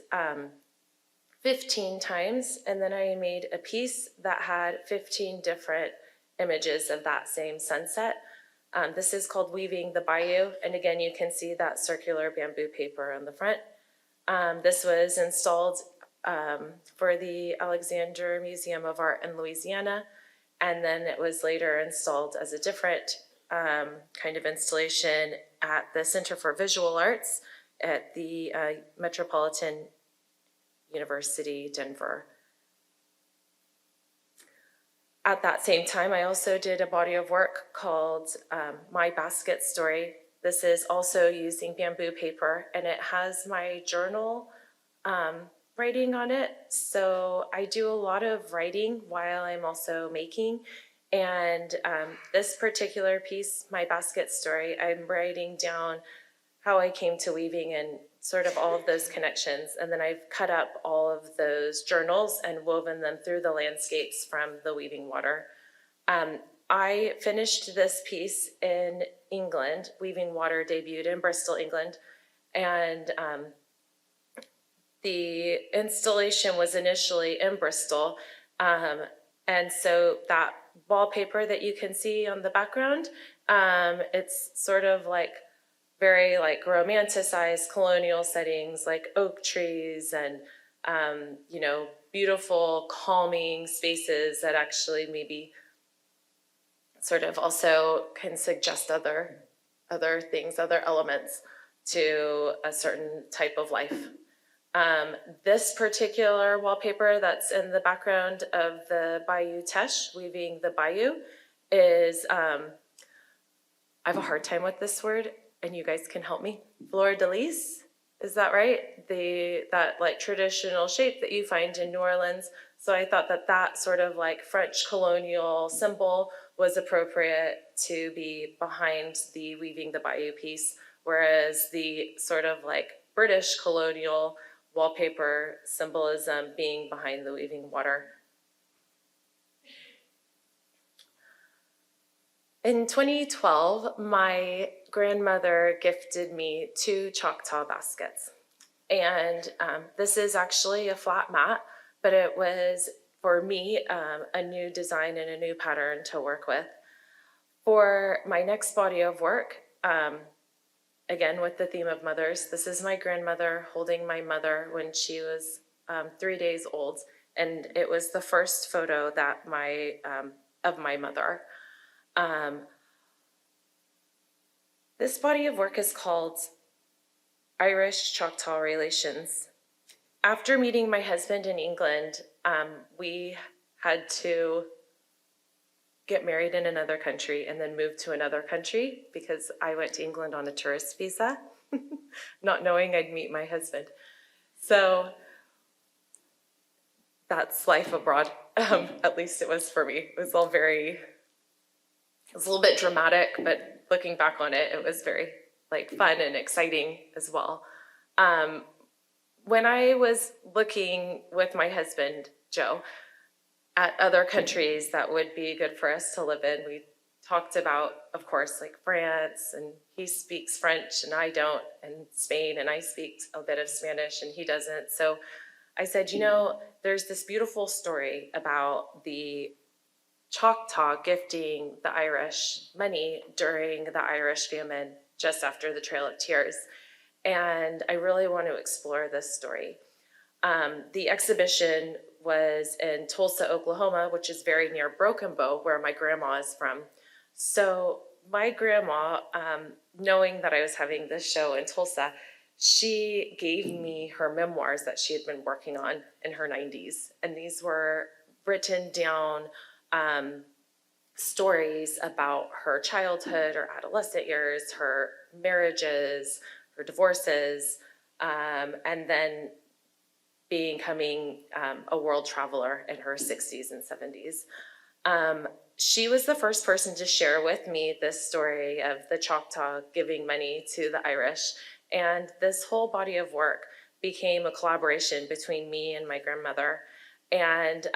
Speaker 5: 15 times, and then I made a piece that had 15 different images of that same sunset. This is called Weaving the Bayou, and again, you can see that circular bamboo paper on the front. This was installed for the Alexander Museum of Art in Louisiana, and then it was later installed as a different kind of installation at the Center for Visual Arts at the Metropolitan University, Denver. At that same time, I also did a body of work called My Basket Story. This is also using bamboo paper, and it has my journal writing on it. So I do a lot of writing while I'm also making. And this particular piece, My Basket Story, I'm writing down how I came to weaving and sort of all of those connections. And then I've cut up all of those journals and woven them through the landscapes from the weaving water. I finished this piece in England. Weaving Water debuted in Bristol, England. And the installation was initially in Bristol. And so that wallpaper that you can see on the background, it's sort of like very like romanticized colonial settings like oak trees and, you know, beautiful calming spaces that actually maybe sort of also can suggest other things, other elements to a certain type of life. This particular wallpaper that's in the background of the Bayou Teche, Weaving the Bayou, is, I have a hard time with this word, and you guys can help me. Fleur-de-lis, is that right? That like traditional shape that you find in New Orleans. So I thought that that sort of like French colonial symbol was appropriate to be behind the Weaving the Bayou piece, whereas the sort of like British colonial wallpaper symbolism being behind the weaving water. In 2012, my grandmother gifted me 2 Choctaw baskets. And this is actually a flat mat, but it was for me, a new design and a new pattern to work with. For my next body of work, again, with the theme of mothers, this is my grandmother holding my mother when she was 3 days old. And it was the first photo that of my mother. This body of work is called Irish Choctaw Relations. After meeting my husband in England, we had to get married in another country and then move to another country because I went to England on a tourist visa, not knowing I'd meet my husband. So that's life abroad. At least it was for me. It was a little bit dramatic, but looking back on it, it was very fun and exciting as well. When I was looking with my husband, Joe, at other countries that would be good for us to live in, we talked about, of course, France, and he speaks French and I don't, and Spain, and I speak a bit of Spanish and he doesn't. So I said, there's this beautiful story about the Choctaw gifting the Irish money during the Irish famine just after the Trail of Tears. And I really want to explore this story. The exhibition was in Tulsa, Oklahoma, which is very near Broken Bow, where my grandma is from. So my grandma, knowing that I was having this show in Tulsa, she gave me her memoirs that she had been working on in her 90s. And these were written down stories about her childhood or adolescent years, her marriages, her divorces, and then becoming a world traveler in her 60s and 70s. She was the first person to share with me this story of the Choctaw giving money to the Irish. And this whole body of work became a collaboration between me and my grandmother. And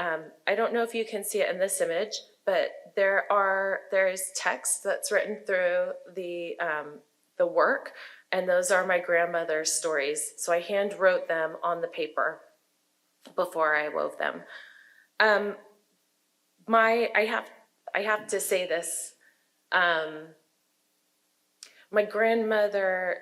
Speaker 5: I don't know if you can see it in this image, but there's text that's written through the work, and those are my grandmother's stories. So I hand wrote them on the paper before I wove them. I have to say this. My grandmother,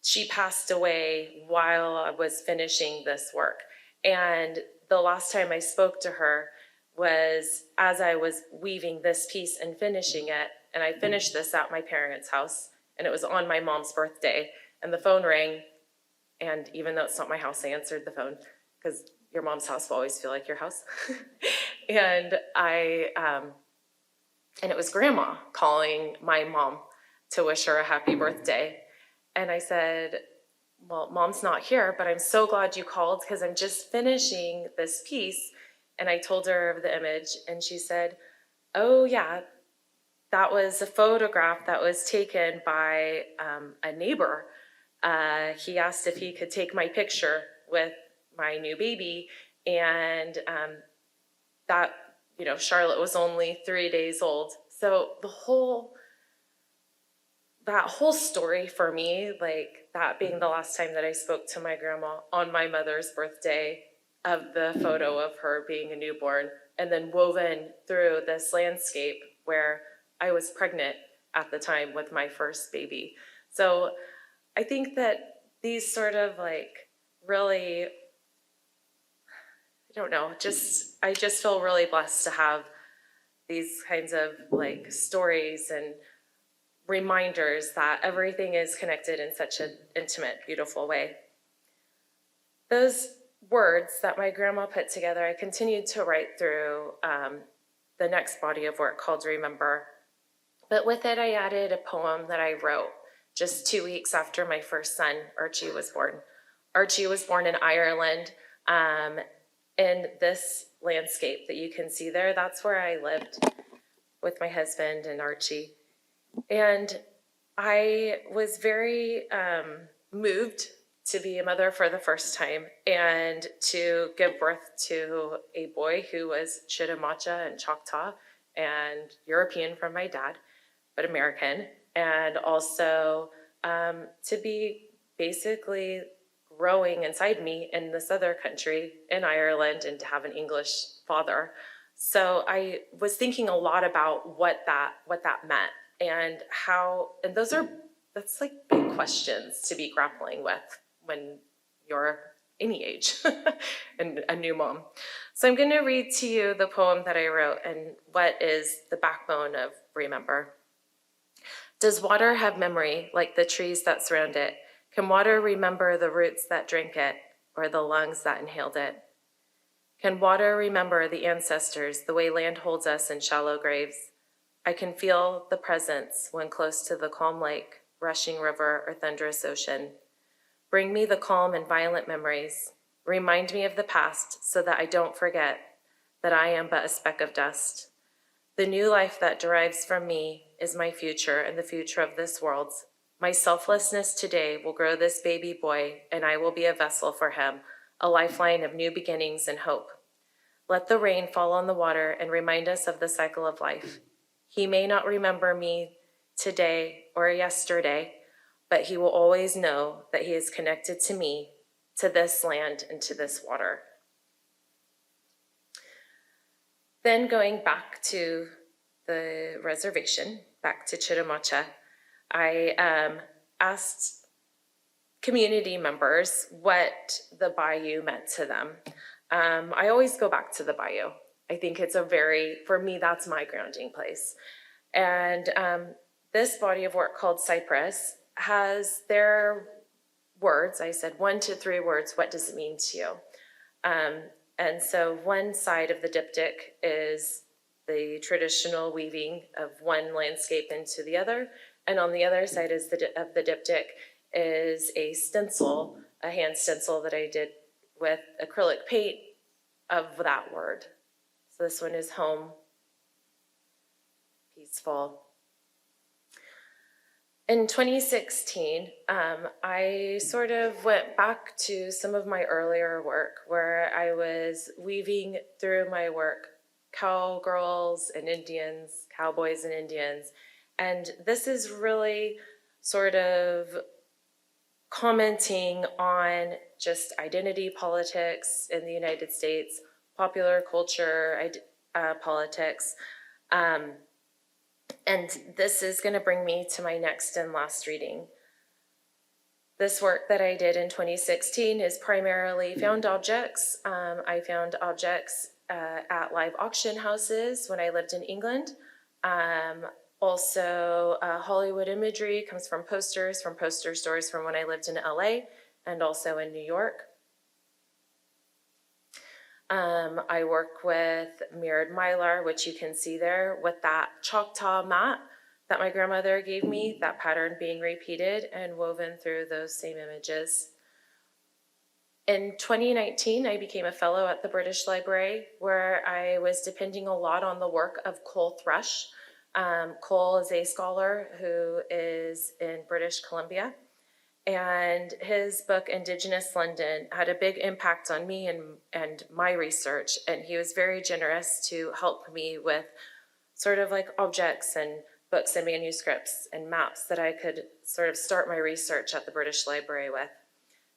Speaker 5: she passed away while I was finishing this work. And the last time I spoke to her was as I was weaving this piece and finishing it. And I finished this at my parents' house, and it was on my mom's birthday. And the phone rang, and even though it's not my house, I answered the phone because your mom's house will always feel like your house. And and it was Grandma calling my mom to wish her a happy birthday. And I said, well, Mom's not here, but I'm so glad you called because I'm just finishing this piece. And I told her of the image, and she said, oh yeah, that was a photograph that was taken by a neighbor. He asked if he could take my picture with my new baby, and that, Charlotte was only 3 days old. So that whole story for me, that being the last time that I spoke to my grandma on my mother's birthday, of the photo of her being a newborn, and then woven through this landscape where I was pregnant at the time with my first baby. So I think that these sort of really, I don't know, I just feel really blessed to have these kinds of stories and reminders that everything is connected in such an intimate, beautiful way. Those words that my grandma put together, I continued to write through the next body of work called Remember. But with it, I added a poem that I wrote just 2 weeks after my first son, Archie, was born. Archie was born in Ireland. In this landscape that you can see there, that's where I lived with my husband and Archie. And I was very moved to be a mother for the first time and to give birth to a boy who was Chitimacha and Choctaw and European from my dad, but American, and also to be basically growing inside me in this other country, in Ireland, and to have an English father. So I was thinking a lot about what that meant and how, and that's like big questions to be grappling with when you're any age and a new mom. So I'm going to read to you the poem that I wrote and what is the backbone of Remember. Does water have memory like the trees that surround it? Can water remember the roots that drink it or the lungs that inhaled it? Can water remember the ancestors, the way land holds us in shallow graves? I can feel the presence when close to the calm lake, rushing river, or thunderous ocean. Bring me the calm and violent memories. Remind me of the past so that I don't forget that I am but a speck of dust. The new life that derives from me is my future and the future of this world. My selflessness today will grow this baby boy, and I will be a vessel for him, a lifeline of new beginnings and hope. Let the rain fall on the water and remind us of the cycle of life. He may not remember me today or yesterday, but he will always know that he is connected to me, to this land, and to this water. Then going back to the reservation, back to Chitimacha, I asked community members what the bayou meant to them. I always go back to the bayou. I think it's for me, that's my grounding place. And this body of work called Cypress has their words. I said 1 to 3 words, what does it mean to you? And so one side of the diptych is the traditional weaving of one landscape into the other. And on the other side of the diptych is a stencil, a hand stencil that I did with acrylic paint of that word. So this one is home, peaceful. In 2016, I sort of went back to some of my earlier work where I was weaving through my work cowgirls and Indians, cowboys and Indians. And this is really sort of commenting on just identity politics in the United States, popular culture, politics. And this is going to bring me to my next and last reading. This work that I did in 2016 is primarily found objects. I found objects at live auction houses when I lived in England. Also, Hollywood imagery comes from poster stores from when I lived in LA and also in New York. I work with mirrored mylar, which you can see there with that Choctaw mat that my grandmother gave me, that pattern being repeated and woven through those same images. In 2019, I became a fellow at the British Library, where I was depending a lot on the work of Cole Thrush. Cole is a scholar who is in British Columbia, and his book, Indigenous London, had a big impact on me and my research, and he was very generous to help me with sort of like objects and books and manuscripts and maps that I could sort of start my research at the British Library with.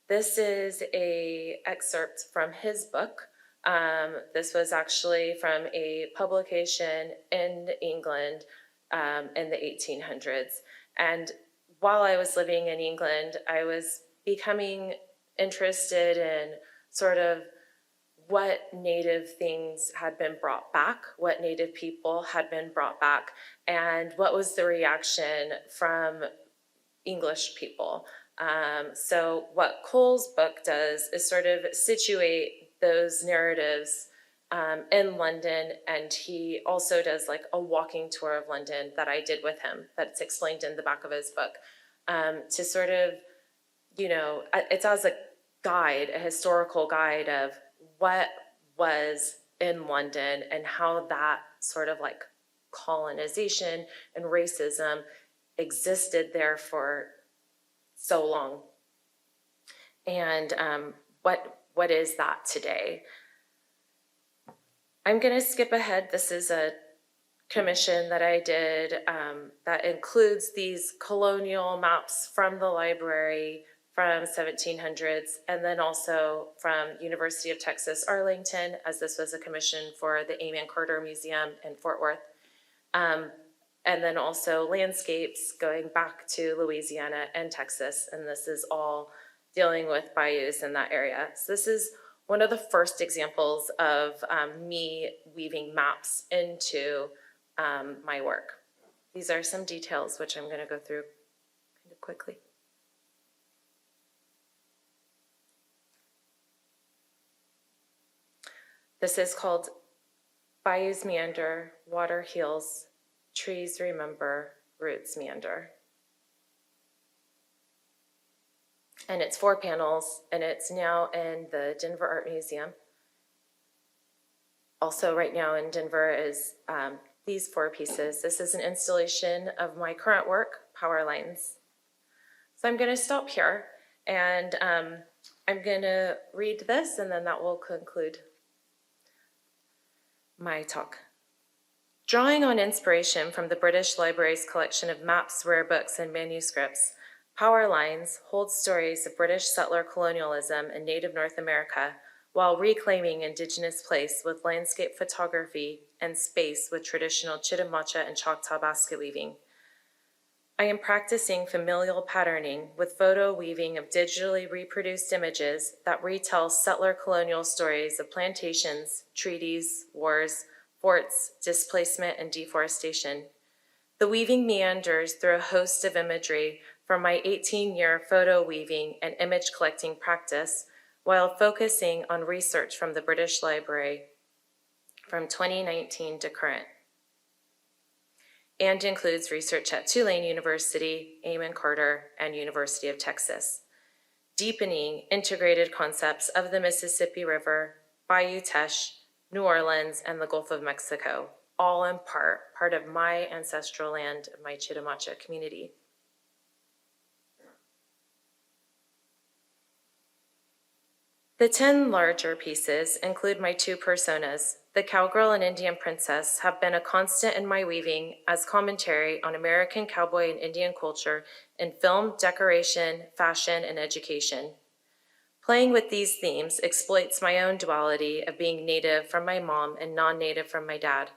Speaker 5: This is an excerpt from his book. This was actually from a publication in England in the 1800s. And while I was living in England, I was becoming interested in sort of what Native things had been brought back, what Native people had been brought back, and what was the reaction from English people. So what Cole's book does is sort of situate those narratives in London, and he also does like a walking tour of London that I did with him, that's explained in the back of his book, to sort of, it's as a guide, a historical guide of what was in London and how that sort of like colonization and racism existed there for so long. And what is that today? I'm going to skip ahead. This is a commission that I did that includes these colonial maps from the library from 1700s, and then also from University of Texas, Arlington, as this was a commission for the Amon Carter Museum in Fort Worth. And then also landscapes going back to Louisiana and Texas, and this is all dealing with bayous in that area. So this is one of the first examples of me weaving maps into my work. These are some details which I'm going to go through kind of quickly. This is called Bayous Meander, Water Heals, Trees Remember, Roots Meander. And it's 4 panels, and it's now in the Denver Art Museum. Also right now in Denver is these 4 pieces. This is an installation of my current work, Power Lines. So I'm going to stop here, and I'm going to read this, and then that will conclude my talk. Drawing on inspiration from the British Library's collection of maps, rare books, and manuscripts, Power Lines holds stories of British settler colonialism in native North America while reclaiming Indigenous place with landscape photography and space with traditional Chitimacha and Choctaw basket weaving. I am practicing familial patterning with photo weaving of digitally reproduced images that retell settler colonial stories of plantations, treaties, wars, forts, displacement, and deforestation. The weaving meanders through a host of imagery from my 18-year photo weaving and image collecting practice while focusing on research from the British Library from 2019 to current, and includes research at Tulane University, Amon Carter, and University of Texas, deepening integrated concepts of the Mississippi River, Bayou Teche, New Orleans, and the Gulf of Mexico, all in part of my ancestral land of my Chitimacha community. The 10 larger pieces include my 2 personas. The cowgirl and Indian princess have been a constant in my weaving as commentary on American cowboy and Indian culture in film, decoration, fashion, and education. Playing with these themes exploits my own duality of being native from my mom and non-native from my dad.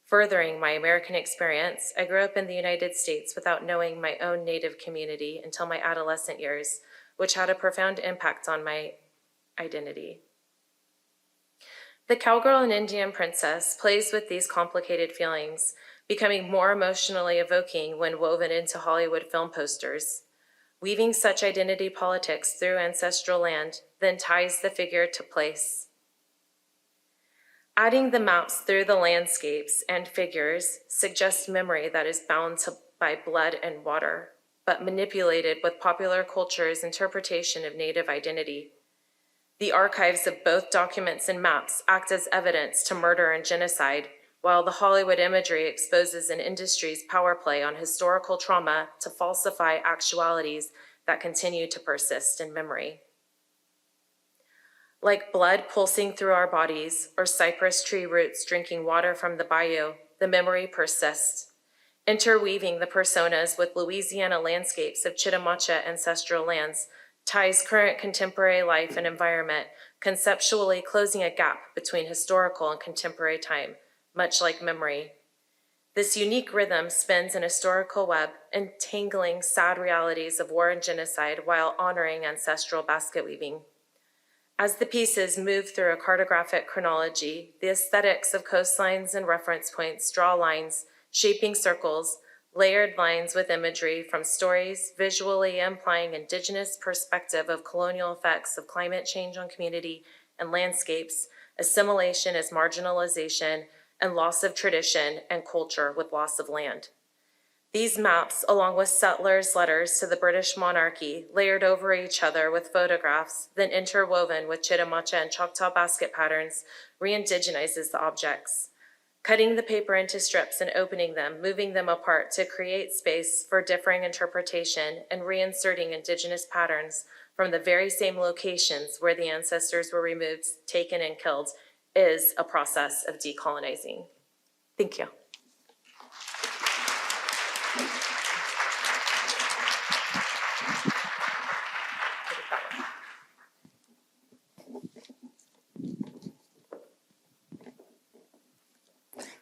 Speaker 5: Furthering my American experience, I grew up in the United States without knowing my own native community until my adolescent years, which had a profound impact on my identity. The cowgirl and Indian princess plays with these complicated feelings, becoming more emotionally evoking when woven into Hollywood film posters. Weaving such identity politics through ancestral land then ties the figure to place. Adding the maps through the landscapes and figures suggests memory that is bound by blood and water, but manipulated with popular culture's interpretation of Native identity. The archives of both documents and maps act as evidence to murder and genocide, while the Hollywood imagery exposes an industry's power play on historical trauma to falsify actualities that continue to persist in memory. Like blood pulsing through our bodies or cypress tree roots drinking water from the bayou, the memory persists, interweaving the personas with Louisiana landscapes of Chitimacha ancestral lands ties current contemporary life and environment, conceptually closing a gap between historical and contemporary time, much like memory. This unique rhythm spins an historical web, entangling sad realities of war and genocide while honoring ancestral basket weaving. As the pieces move through a cartographic chronology, the aesthetics of coastlines and reference points draw lines, shaping circles, layered lines with imagery from stories, visually implying Indigenous perspective of colonial effects of climate change on community and landscapes, assimilation as marginalization, and loss of tradition and culture with loss of land. These maps, along with settlers' letters to the British monarchy, layered over each other with photographs, then interwoven with Chitimacha and Choctaw basket patterns, re-indigenizes the objects. Cutting the paper into strips and opening them, moving them apart to create space for differing interpretation and reinserting Indigenous patterns from the very same locations where the ancestors were removed, taken, and killed is a process of decolonizing. Thank you.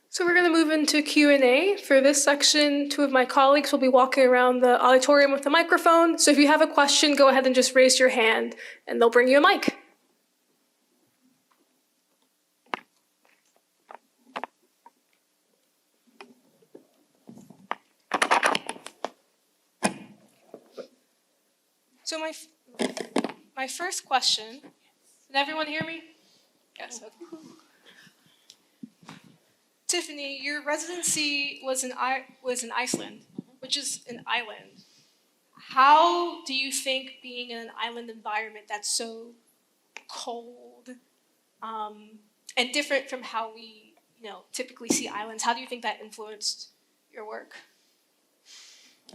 Speaker 2: So we're going to move into Q&A. For this section, two of my colleagues will be walking around the auditorium with a microphone. So if you have a question, go ahead and just raise your hand and they'll bring you a mic. So my first question, did everyone hear me? Yes, okay. Tiffany, your residency was in Iceland, which is an island. How do you think being in an island environment that's so cold and different from how we, typically see islands, how do you think that influenced your work?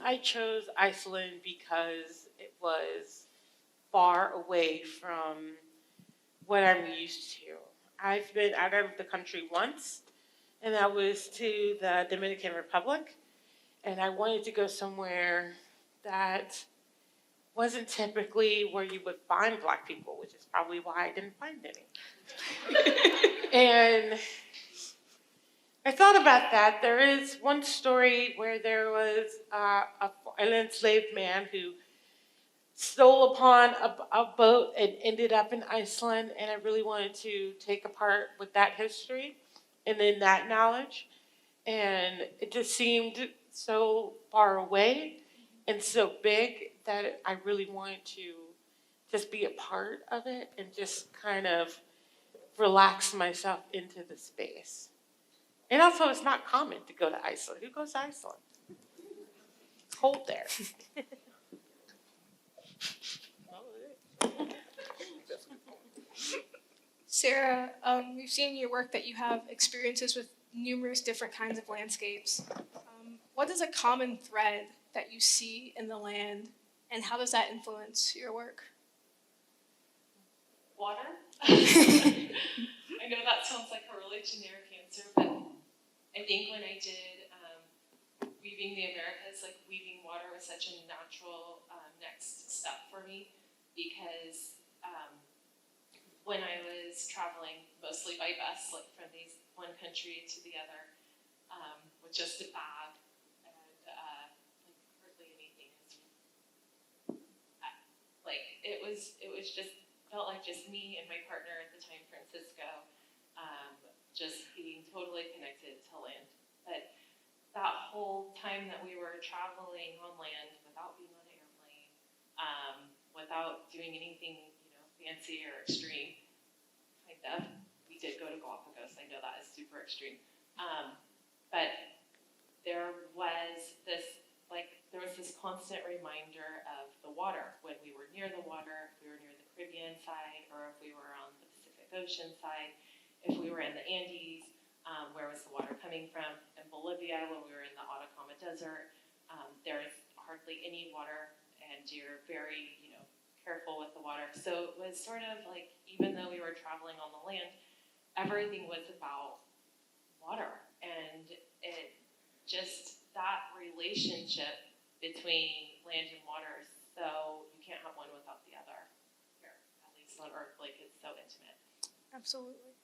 Speaker 4: I chose Iceland because it was far away from what I'm used to. I've been out of the country once, and that was to the Dominican Republic, and I wanted to go somewhere that wasn't typically where you would find Black people, which is probably why I didn't find any. And I thought about that. There is one story where there was an enslaved man who stole upon a boat and ended up in Iceland, and I really wanted to take a part with that history and then that knowledge. And it just seemed so far away and so big that I really wanted to just be a part of it and just kind of relax myself into the space. And also, it's not common to go to Iceland. Who goes to Iceland? It's cold there.
Speaker 2: Sarah, we've seen in your work that you have experiences with numerous different kinds of landscapes. What is a common thread that you see in the land, and how does that influence your work?
Speaker 5: Water? I know that sounds like a really generic answer, but I think when I did Weaving the Americas, like weaving water was such a natural next step for me, because when I was traveling mostly by bus, like from one country to the other, with just a bag and like hardly anything, it was just felt like just me and my partner at the time, Francisco, just being totally connected to land. But that whole time that we were traveling on land without being on an airplane, without doing anything, fancy or extreme, kind of. We did go to Galapagos. I know that is super extreme. But there was this constant reminder of the water when we were near the water, if we were near the Caribbean side, or if we were on the Pacific Ocean side, if we were in the Andes, where was the water coming from? In Bolivia, when we were in the Atacama Desert, there is hardly any water, and you're very, careful with the water. So it was sort of like, even though we were traveling on the land, everything was about water, and it just, that relationship between land and water, so you can't have one without the other here, at least on Earth, like it's so intimate.
Speaker 2: Absolutely.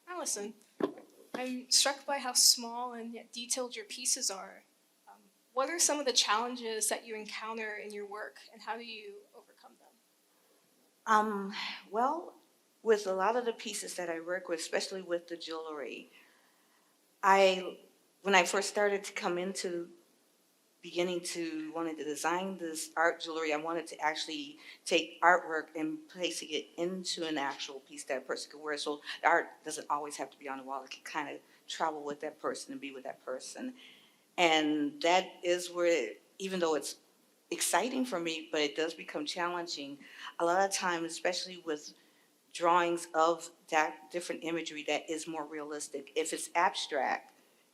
Speaker 2: Allison, I'm struck by how small and yet detailed your pieces are. What are some of the challenges that you encounter in your work, and how do you overcome them?
Speaker 3: Well, with a lot of the pieces that I work with, especially with the jewelry, when I first started to come into beginning to wanting to design this art jewelry, I wanted to actually take artwork and placing it into an actual piece that a person could wear. So the art doesn't always have to be on the wall. It can kind of travel with that person and be with that person. And that is where, even though it's exciting for me, but it does become challenging. A lot of times, especially with drawings of that different imagery that is more realistic. If it's abstract,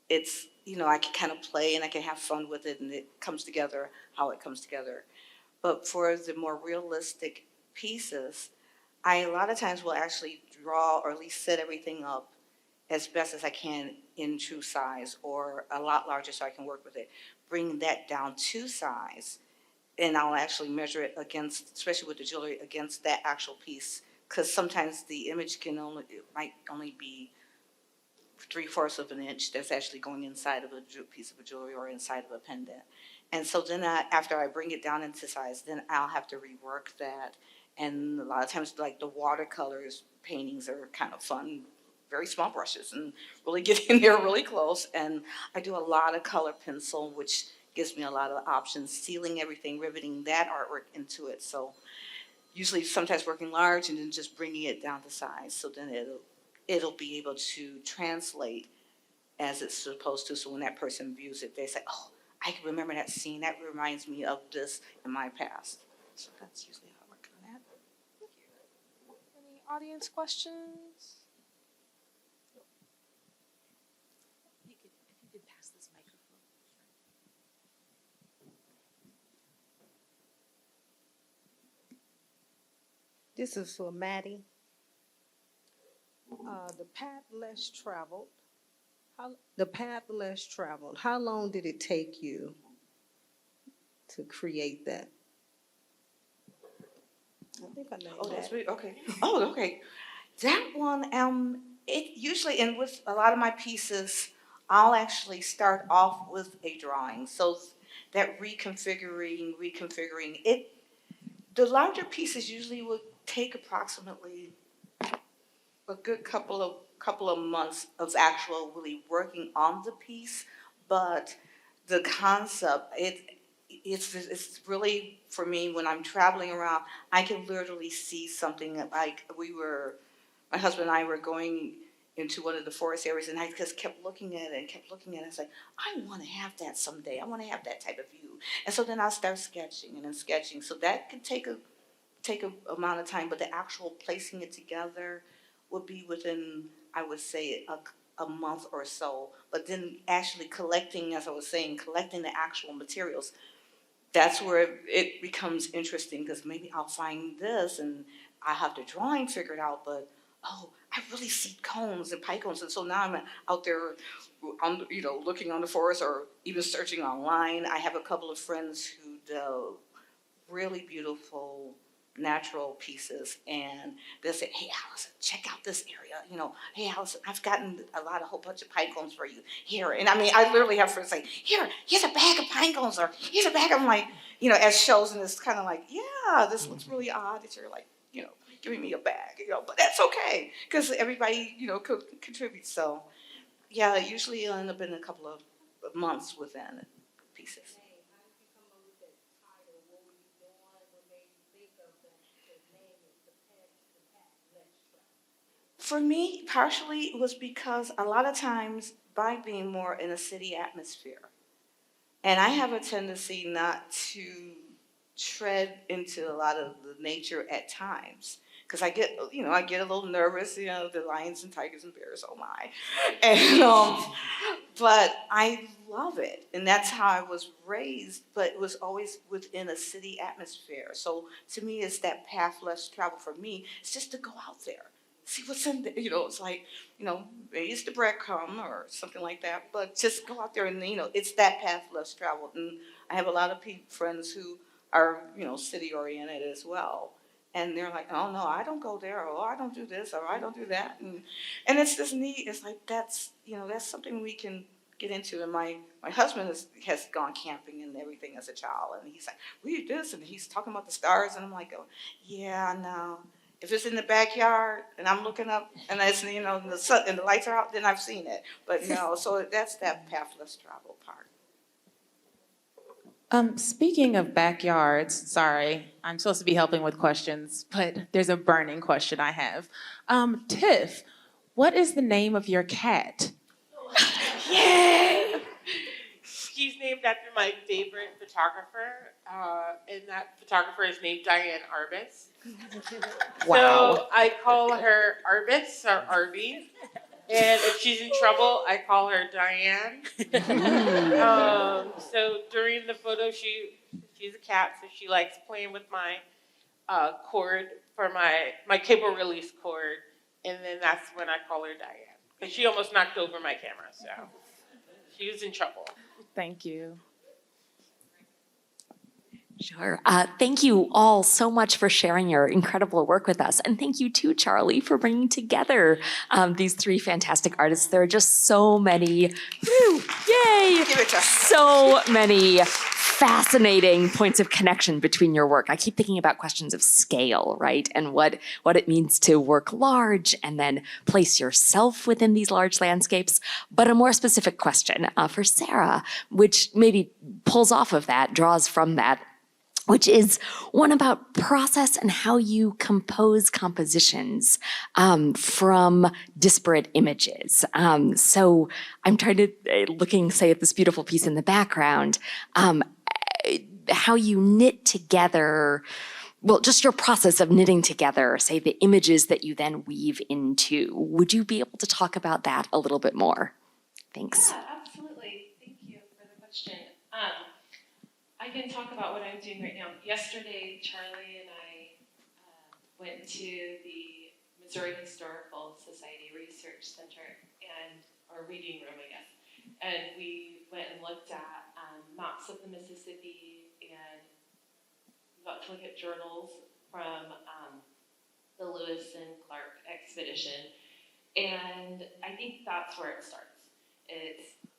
Speaker 3: it's, I can kind of play and I can have fun with it and it comes together how it comes together. But for the more realistic pieces, I a lot of times will actually draw or at least set everything up as best as I can in true size or a lot larger so I can work with it. Bring that down to size and I'll actually measure it against, especially with the jewelry, against that actual piece. Because sometimes the image it might only be 3/4 of an inch that's actually going inside of a piece of a jewelry or inside of a pendant. And so then after I bring it down into size, then I'll have to rework that. And a lot of times, like the watercolors paintings are kind of fun, very small brushes, and really get in there really close. And I do a lot of color pencil, which gives me a lot of options, sealing everything, riveting that artwork into it. So usually sometimes working large and then just bringing it down to size. So then it'll be able to translate as it's supposed to. So when that person views it, they say, oh, I can remember that scene. That reminds me of this in my past. So that's usually how I work on that.
Speaker 2: Any audience questions?
Speaker 6: If you could pass this microphone.
Speaker 7: This is for Maddie. The path less traveled. How long did it take you to create that? I think I know
Speaker 3: Oh,
Speaker 7: that.
Speaker 3: that's really, okay. Oh, okay. That one, it usually, and with a lot of my pieces, I'll actually start off with a drawing. So that reconfiguring it, the larger pieces usually would take approximately a good couple of months of actual really working on the piece, but the concept, it's really, for me, when I'm traveling around, I can literally see something like my husband and I were going into one of the forest areas, and I just kept looking at it and kept looking at it. It's like, I want to have that someday. I want to have that type of view. And so then I'll start sketching and then sketching. So that could take a amount of time, but the actual placing it together would be within, I would say, a month or so. But then actually collecting, as I was saying, collecting the actual materials, that's where it becomes interesting, because maybe I'll find this and I have the drawing figured out, but oh, I really see cones and pine cones, and so now I'm out there, looking on the forest or even searching online. I have a couple of friends who do really beautiful natural pieces, and they'll say, hey, Allison, check out this area. Hey, Allison, I've gotten a whole bunch of pine cones for you here. And I mean, I literally have friends say, here's a bag of pine cones, or here's a bag of as shows, and it's kind of like, yeah, this looks really odd that you're giving me a bag, but that's okay, because everybody, contributes. So yeah, usually it'll end up in a couple of months within pieces. For me, partially it was because a lot of times by being more in a city atmosphere, and I have a tendency not to tread into a lot of the nature at times, because I get a little nervous, the lions and tigers and bears, oh my, and but I love it, and that's how I was raised, but it was always within a city atmosphere. So to me, it's that path less traveled. For me, it's just to go out there, see what's in there. It's like, maybe it's the breadcrumb or something like that, but just go out there and, it's that path less traveled. And I have a lot of friends who are, city oriented as well. And they're like, oh no, I don't go there, or I don't do this, or I don't do that. And it's just neat. It's like, that's something we can get into. And my husband has gone camping and everything as a child. And he's like, we do this. And he's talking about the stars. And I'm like, oh, yeah, no. If it's in the backyard and I'm looking up and it's, the sun and the lights are out, then I've seen it. But no, so that's that pathless travel part.
Speaker 6: Speaking of backyards, sorry, I'm supposed to be helping with questions, but there's a burning question I have. Tiff, what is the name of your cat?
Speaker 4: Yay! He's named after my favorite photographer, and that photographer is named Diane Arbus.
Speaker 6: Wow.
Speaker 4: So I call her Arbus or Arby, and if she's in trouble, I call her Diane. So during the photo shoot, she's a cat, so she likes playing with my cord for my cable release cord, and then that's when I call her Diane, because she almost knocked over my camera, so she was in trouble.
Speaker 6: Thank you.
Speaker 8: Sure. Thank you all so much for sharing your incredible work with us. And thank you too, Charlie, for bringing together these three fantastic artists. There are just so many, yay! So many fascinating points of connection between your work. I keep thinking about questions of scale, right? And what it means to work large and then place yourself within these large landscapes. But a more specific question for Sarah, which maybe pulls off of that, draws from that, which is one about process and how you compose compositions from disparate images. So I'm trying to, looking, say, at this beautiful piece in the background, how you knit together, well, just your process of knitting together, say, the images that you then weave into. Would you be able to talk about that a little bit more? Thanks.
Speaker 5: Yeah, absolutely. Thank you for the question. I can talk about what I'm doing right now. Yesterday, Charlie and I went to the Missouri Historical Society Research Center or reading room, I guess. And we went and looked at maps of the Mississippi, and we got to look at journals from the Lewis and Clark expedition. And I think that's where it starts.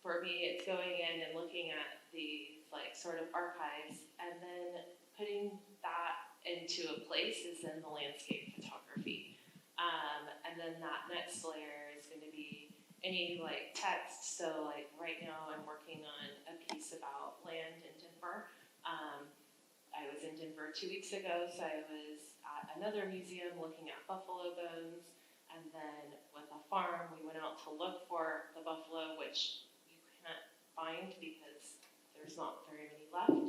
Speaker 5: For me, it's going in and looking at the sort of archives, and then putting that into a place is in the landscape photography. And then that next layer is going to be any text. So right now I'm working on a piece about land in Denver. I was in Denver 2 weeks ago, so I was at another museum looking at buffalo bones. And then with a farm, we went out to look for the buffalo, which you can't find because there's not very many left.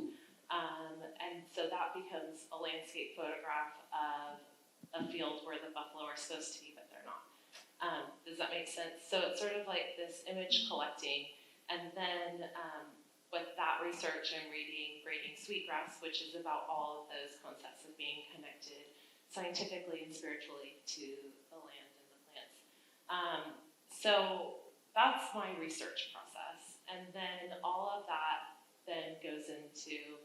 Speaker 5: And so that becomes a landscape photograph of a field where the buffalo are supposed to be, but they're not. Does that make sense? So it's sort of like this image collecting. And then with that research, I'm reading Braiding Sweetgrass, which is about all of those concepts of being connected scientifically and spiritually to the land and the plants. So that's my research process. And then all of that then goes into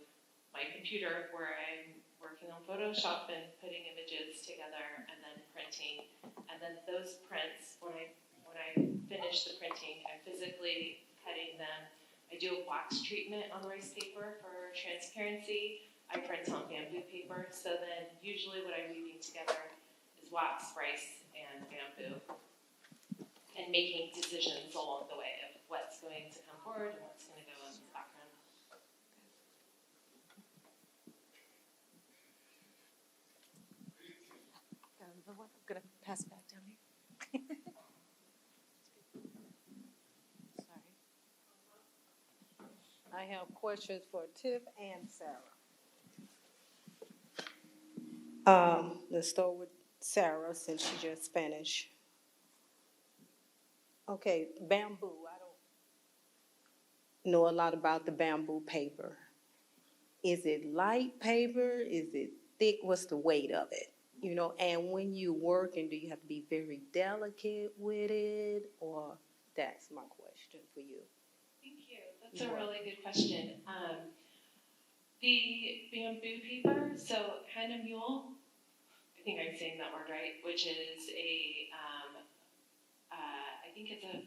Speaker 5: my computer, where I'm working on Photoshop and putting images together and then printing. And then those prints, when I finish the printing, I'm physically cutting them. I do a wax treatment on rice paper for transparency. I print on bamboo paper. So then usually what I'm weaving together is wax, rice, and bamboo, and making decisions along the way of what's going to come forward and what's going to go in the background.
Speaker 8: I'm going to pass it back down here.
Speaker 7: I have questions for Tiff and Sarah. Let's start with Sarah, since she just finished. Okay, bamboo. I don't know a lot about the bamboo paper. Is it light paper? Is it thick? What's the weight of it? You know, and when you work, and do you have to be very delicate with it, or that's my question for you.
Speaker 5: Thank you. That's a really good question. The bamboo paper, so Hahnemühle, I think I'm saying that word right, which is I think it's a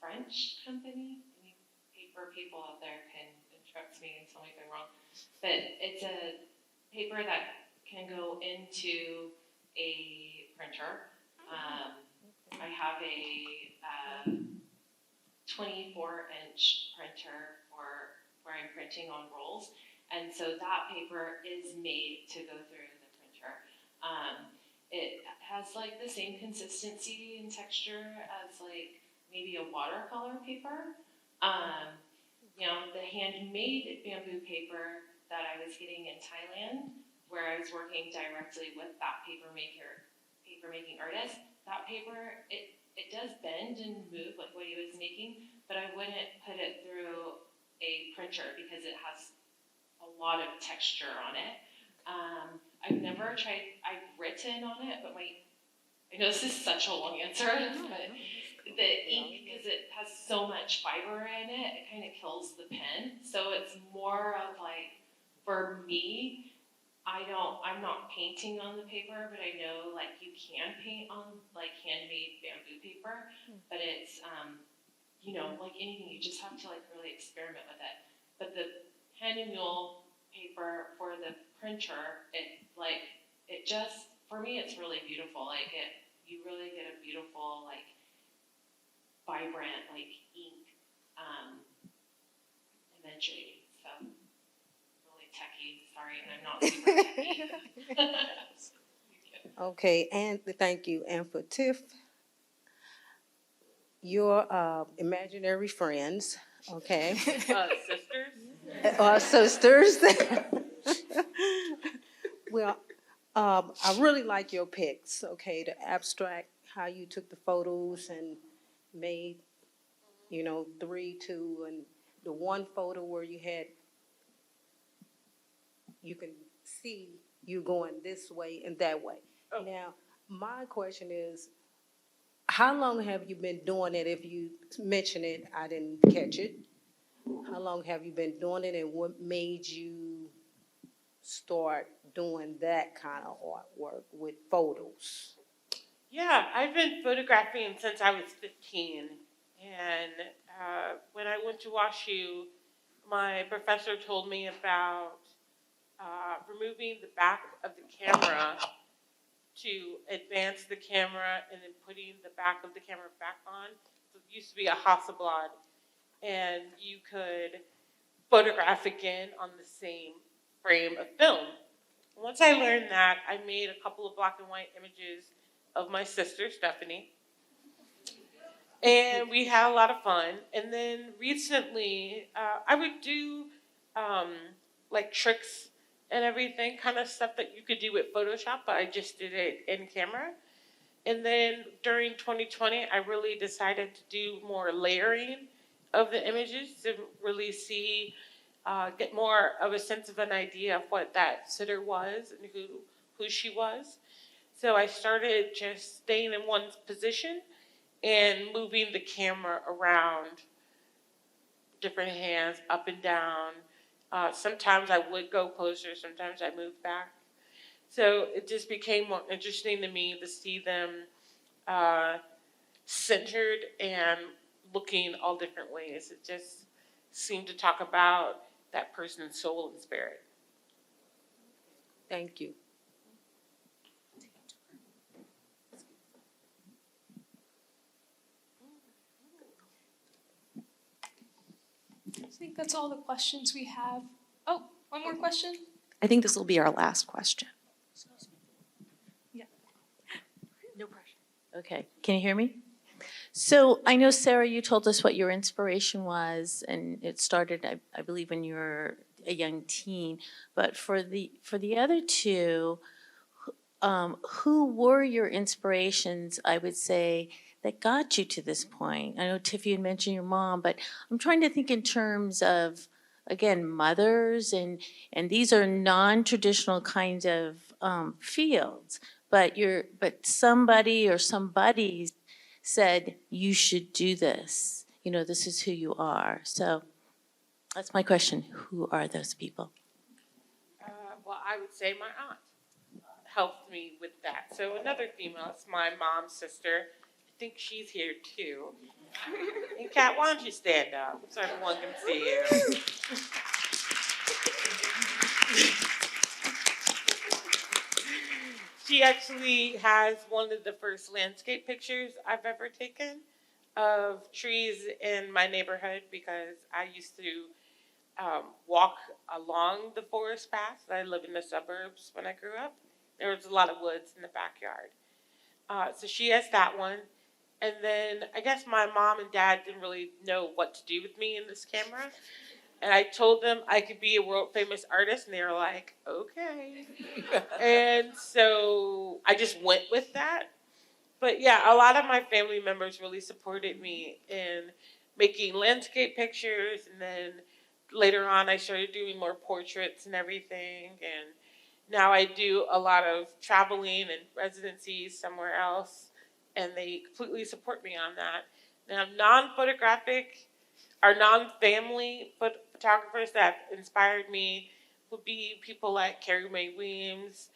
Speaker 5: French company. Any paper people out there can instruct me and tell me if I'm wrong. But it's a paper that can go into a printer. I have a 24-inch printer where I'm printing on rolls. And so that paper is made to go through the printer. It has the same consistency and texture as maybe a watercolor paper. The handmade bamboo paper that I was getting in Thailand, where I was working directly with that paper making artist, that paper, it does bend and move like what he was making, but I wouldn't put it through a printer because it has a lot of texture on it. I've never tried, I've written on it, but I know this is such a long answer, but the ink, because it has so much fiber in it, it kind of kills the pen. So it's more of for me, I'm not painting on the paper, but I know like you can paint on like handmade bamboo paper, but it's, you know, like anything, you just have to like really experiment with it. But the pen and mule paper for the printer, it just, for me, it's really beautiful. Like you really get a beautiful, like vibrant, like ink, imagery. So really techie, sorry, and I'm not super techie.
Speaker 7: Okay, and thank you. And for Tiff, your imaginary friends, okay?
Speaker 4: Sisters?
Speaker 7: Sisters. Well, I really like your pics, okay, the abstract, how you took the photos and made, 3, 2, and the one photo where you can see you going this way and that way.
Speaker 4: Oh.
Speaker 7: Now, my question is, how long have you been doing it? If you mention it, I didn't catch it. How long have you been doing it, and what made you start doing that kind of artwork with photos?
Speaker 4: Yeah, I've been photographing since I was 15. And when I went to WashU, my professor told me about removing the back of the camera to advance the camera and then putting the back of the camera back on. So it used to be a Hasselblad, and you could photograph again on the same frame of film. Once I learned that, I made a couple of black and white images of my sister, Stephanie. And we had a lot of fun. And then recently, I would do like tricks and everything, kind of stuff that you could do with Photoshop, but I just did it in camera. And then during 2020, I really decided to do more layering of the images to really see, get more of a sense of an idea of what that sitter was and who she was. So I started just staying in one position and moving the camera around different hands, up and down. Sometimes I would go closer, sometimes I moved back. So it just became more interesting to me to see them centered and looking all different ways. It just seemed to talk about that person's soul and spirit.
Speaker 7: Thank you.
Speaker 2: I think that's all the questions we have. Oh, one more question?
Speaker 9: I think this will be our last question.
Speaker 2: Yeah.
Speaker 9: No pressure. Okay, can you hear me? So I know, Sarah, you told us what your inspiration was, and it started, I believe, when you were a young teen. But for the other two, who were your inspirations, I would say, that got you to this point? I know, Tiff, you had mentioned your mom, but I'm trying to think in terms of, again, mothers, and these are non-traditional kinds of fields, but somebody or somebody said, you should do this. You know, this is who you are. So that's my question. Who are those people?
Speaker 4: Well, I would say my aunt helped me with that. So another female, it's my mom's sister. I think she's here too. And Kat, why don't you stand up so everyone can see you? She actually has one of the first landscape pictures I've ever taken of trees in my neighborhood, because I used to walk along the forest path. I live in the suburbs when I grew up. There was a lot of woods in the backyard. So she has that one. And then I guess my mom and dad didn't really know what to do with me in this camera. And I told them I could be a world famous artist, and they were like, okay. And so I just went with that. But yeah, a lot of my family members really supported me in making landscape pictures. And then later on, I started doing more portraits and everything. And now I do a lot of traveling and residencies somewhere else. And they completely support me on that. Now, non-photographic or non-family photographers that inspired me would be people like Carrie Mae Weems,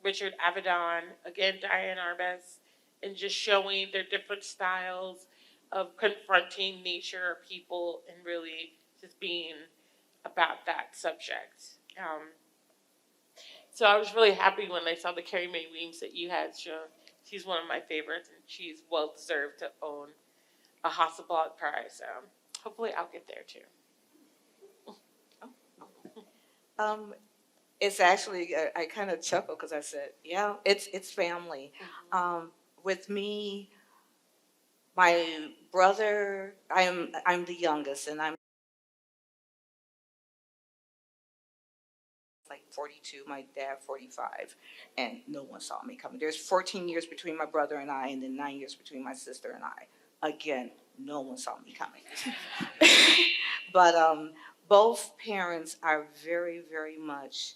Speaker 4: Richard Avedon, again, Diane Arbus, and just showing their different styles of confronting nature or people and really just being about that subject. So I was really happy when I saw the Carrie Mae Weems that you had shown. She's one of my favorites, and she's well deserved to own a Hasselblad prize. So hopefully I'll get there too.
Speaker 3: It's actually, I kind of chuckle because I said, yeah, it's family. With me, my brother, I'm the youngest, and I'm like 42, my dad 45, and no one saw me coming. There's 14 years between my brother and I, and then 9 years between my sister and I. Again, no one saw me coming. But both parents are very, very much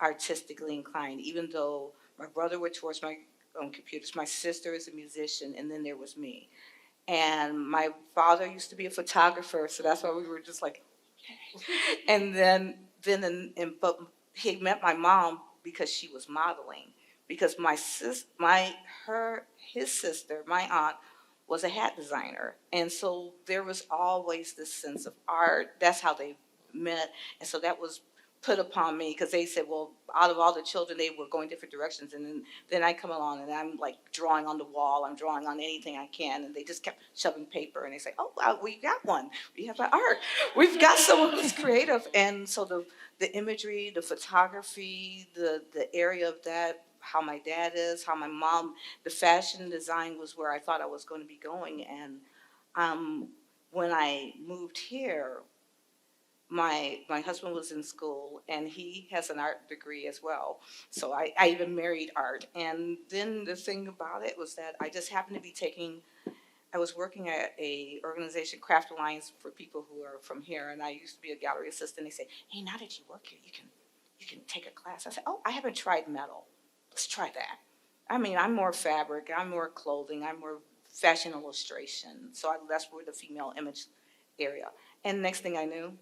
Speaker 3: artistically inclined, even though my brother went towards my computers. My sister is a musician, and then there was me. And my father used to be a photographer, so that's why we were just like, and but he met my mom because she was modeling. Because his sister, my aunt, was a hat designer, and so there was always this sense of art. That's how they met, and so that was put upon me because they said, well, out of all the children, they were going different directions, and then I come along and I'm like drawing on the wall, I'm drawing on anything I can, and they just kept shoving paper, and they say, oh, wow, we got one, we have an art, we've got someone who's creative, and so the imagery, the photography, the area of that, how my dad is, how my mom, the fashion design was where I thought I was going to be going, and when I moved here, my husband was in school, and he has an art degree as well. So I even married art. And then the thing about it was that I just happened to be I was working at a organization, Craft Alliance, for people who are from here, and I used to be a gallery assistant. They say, hey, now that you work here, you can take a class. I said, oh, I haven't tried metal. Let's try that. I mean, I'm more fabric, I'm more clothing, I'm more fashion illustration. So that's where the female image area. And next thing I knew,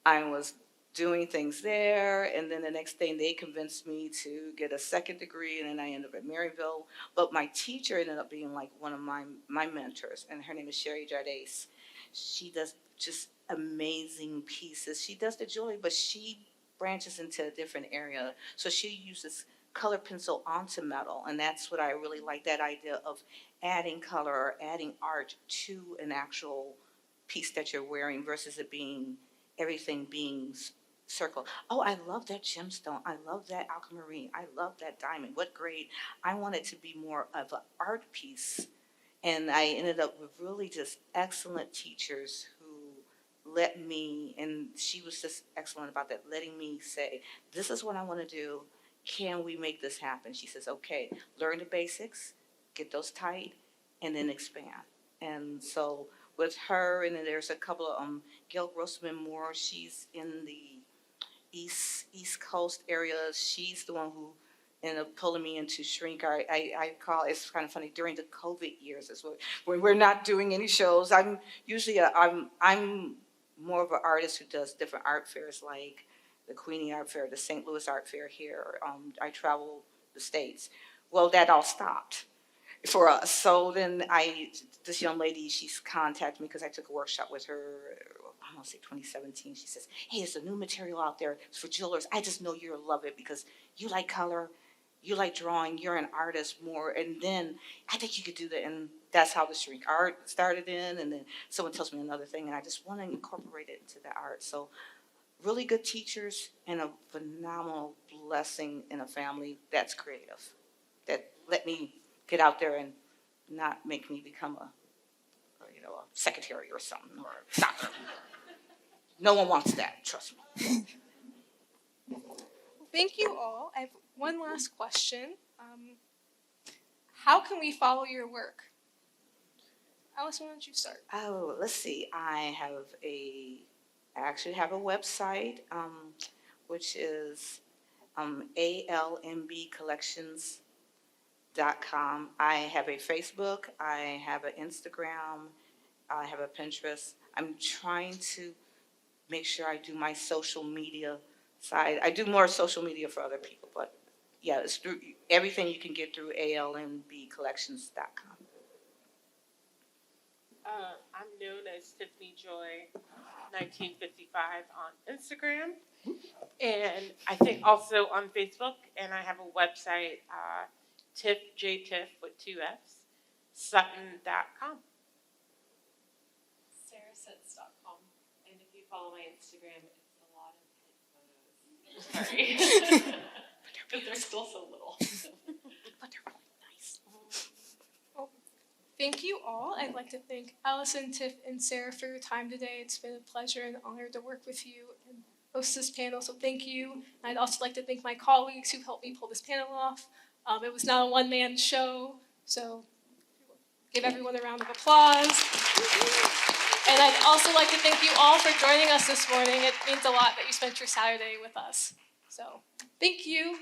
Speaker 3: I was doing things there, and then the next thing they convinced me to get a second degree, and then I ended up at Maryville. But my teacher ended up being like one of my mentors, and her name is Sherry Jardais. She does just amazing pieces. She does the jewelry, but she branches into a different area. So she uses color pencil onto metal, and that's what I really like, that idea of adding color or adding art to an actual piece that you're wearing versus it being everything being circled. Oh, I love that gemstone. I love that aquamarine. I love that diamond. What grade? I want it to be more of an art piece. And I ended up with really just excellent teachers who let me, and she was just excellent about that, letting me say, this is what I want to do. Can we make this happen? She says, okay, learn the basics, get those tight, and then expand. And so with her, and then there's a couple of Gail Grossman Moore. She's in the East Coast area. She's the one who ended up pulling me into shrink art. I call it's kind of funny, during the COVID years is when we're not doing any shows. I'm usually I'm more of an artist who does different art fairs, like the Queenie Art Fair, the St. Louis Art Fair here. I travel the States. Well, that all stopped for us. So then this young lady, she's contacted me because I took a workshop with her, I want to say 2017. She says, hey, there's a new material out there. It's for jewelers. I just know you'll love it because you like color, you like drawing, you're an artist more. And then I think you could do that. And that's how the shrink art started in. And then someone tells me another thing, and I just want to incorporate it into the art. So really good teachers and a phenomenal blessing in a family that's creative, that let me get out there and not make me become a secretary or something, or a doctor. No one wants that, trust me.
Speaker 2: Thank you all. I have one last question. How can we follow your work? Allison, why don't you start?
Speaker 3: Oh, let's see. I actually have a website, which is almbcollections.com. I have a Facebook, I have an Instagram, I have a Pinterest. I'm trying to make sure I do my social media side. I do more social media for other people, but yeah, it's through everything you can get through alnbcollections.com.
Speaker 4: I'm known as Tiffany Joy 1955 on Instagram, and I think also on Facebook, and I have a website, tiff with 2 F's, sutton.com.
Speaker 5: sarahsitz.com, and if you follow my Instagram, it's a lot of kid photos. Sorry. Because they're still so little.
Speaker 3: But they're really nice.
Speaker 2: Thank you all. I'd like to thank Allison, Tiff, and Sarah for your time today. It's been a pleasure and honor to work with you and host this panel, so thank you. And I'd also like to thank my colleagues who helped me pull this panel off. It was not a one-man show, so give everyone a round of applause. And I'd also like to thank you all for joining us this morning. It means a lot that you spent your Saturday with us. So, thank you.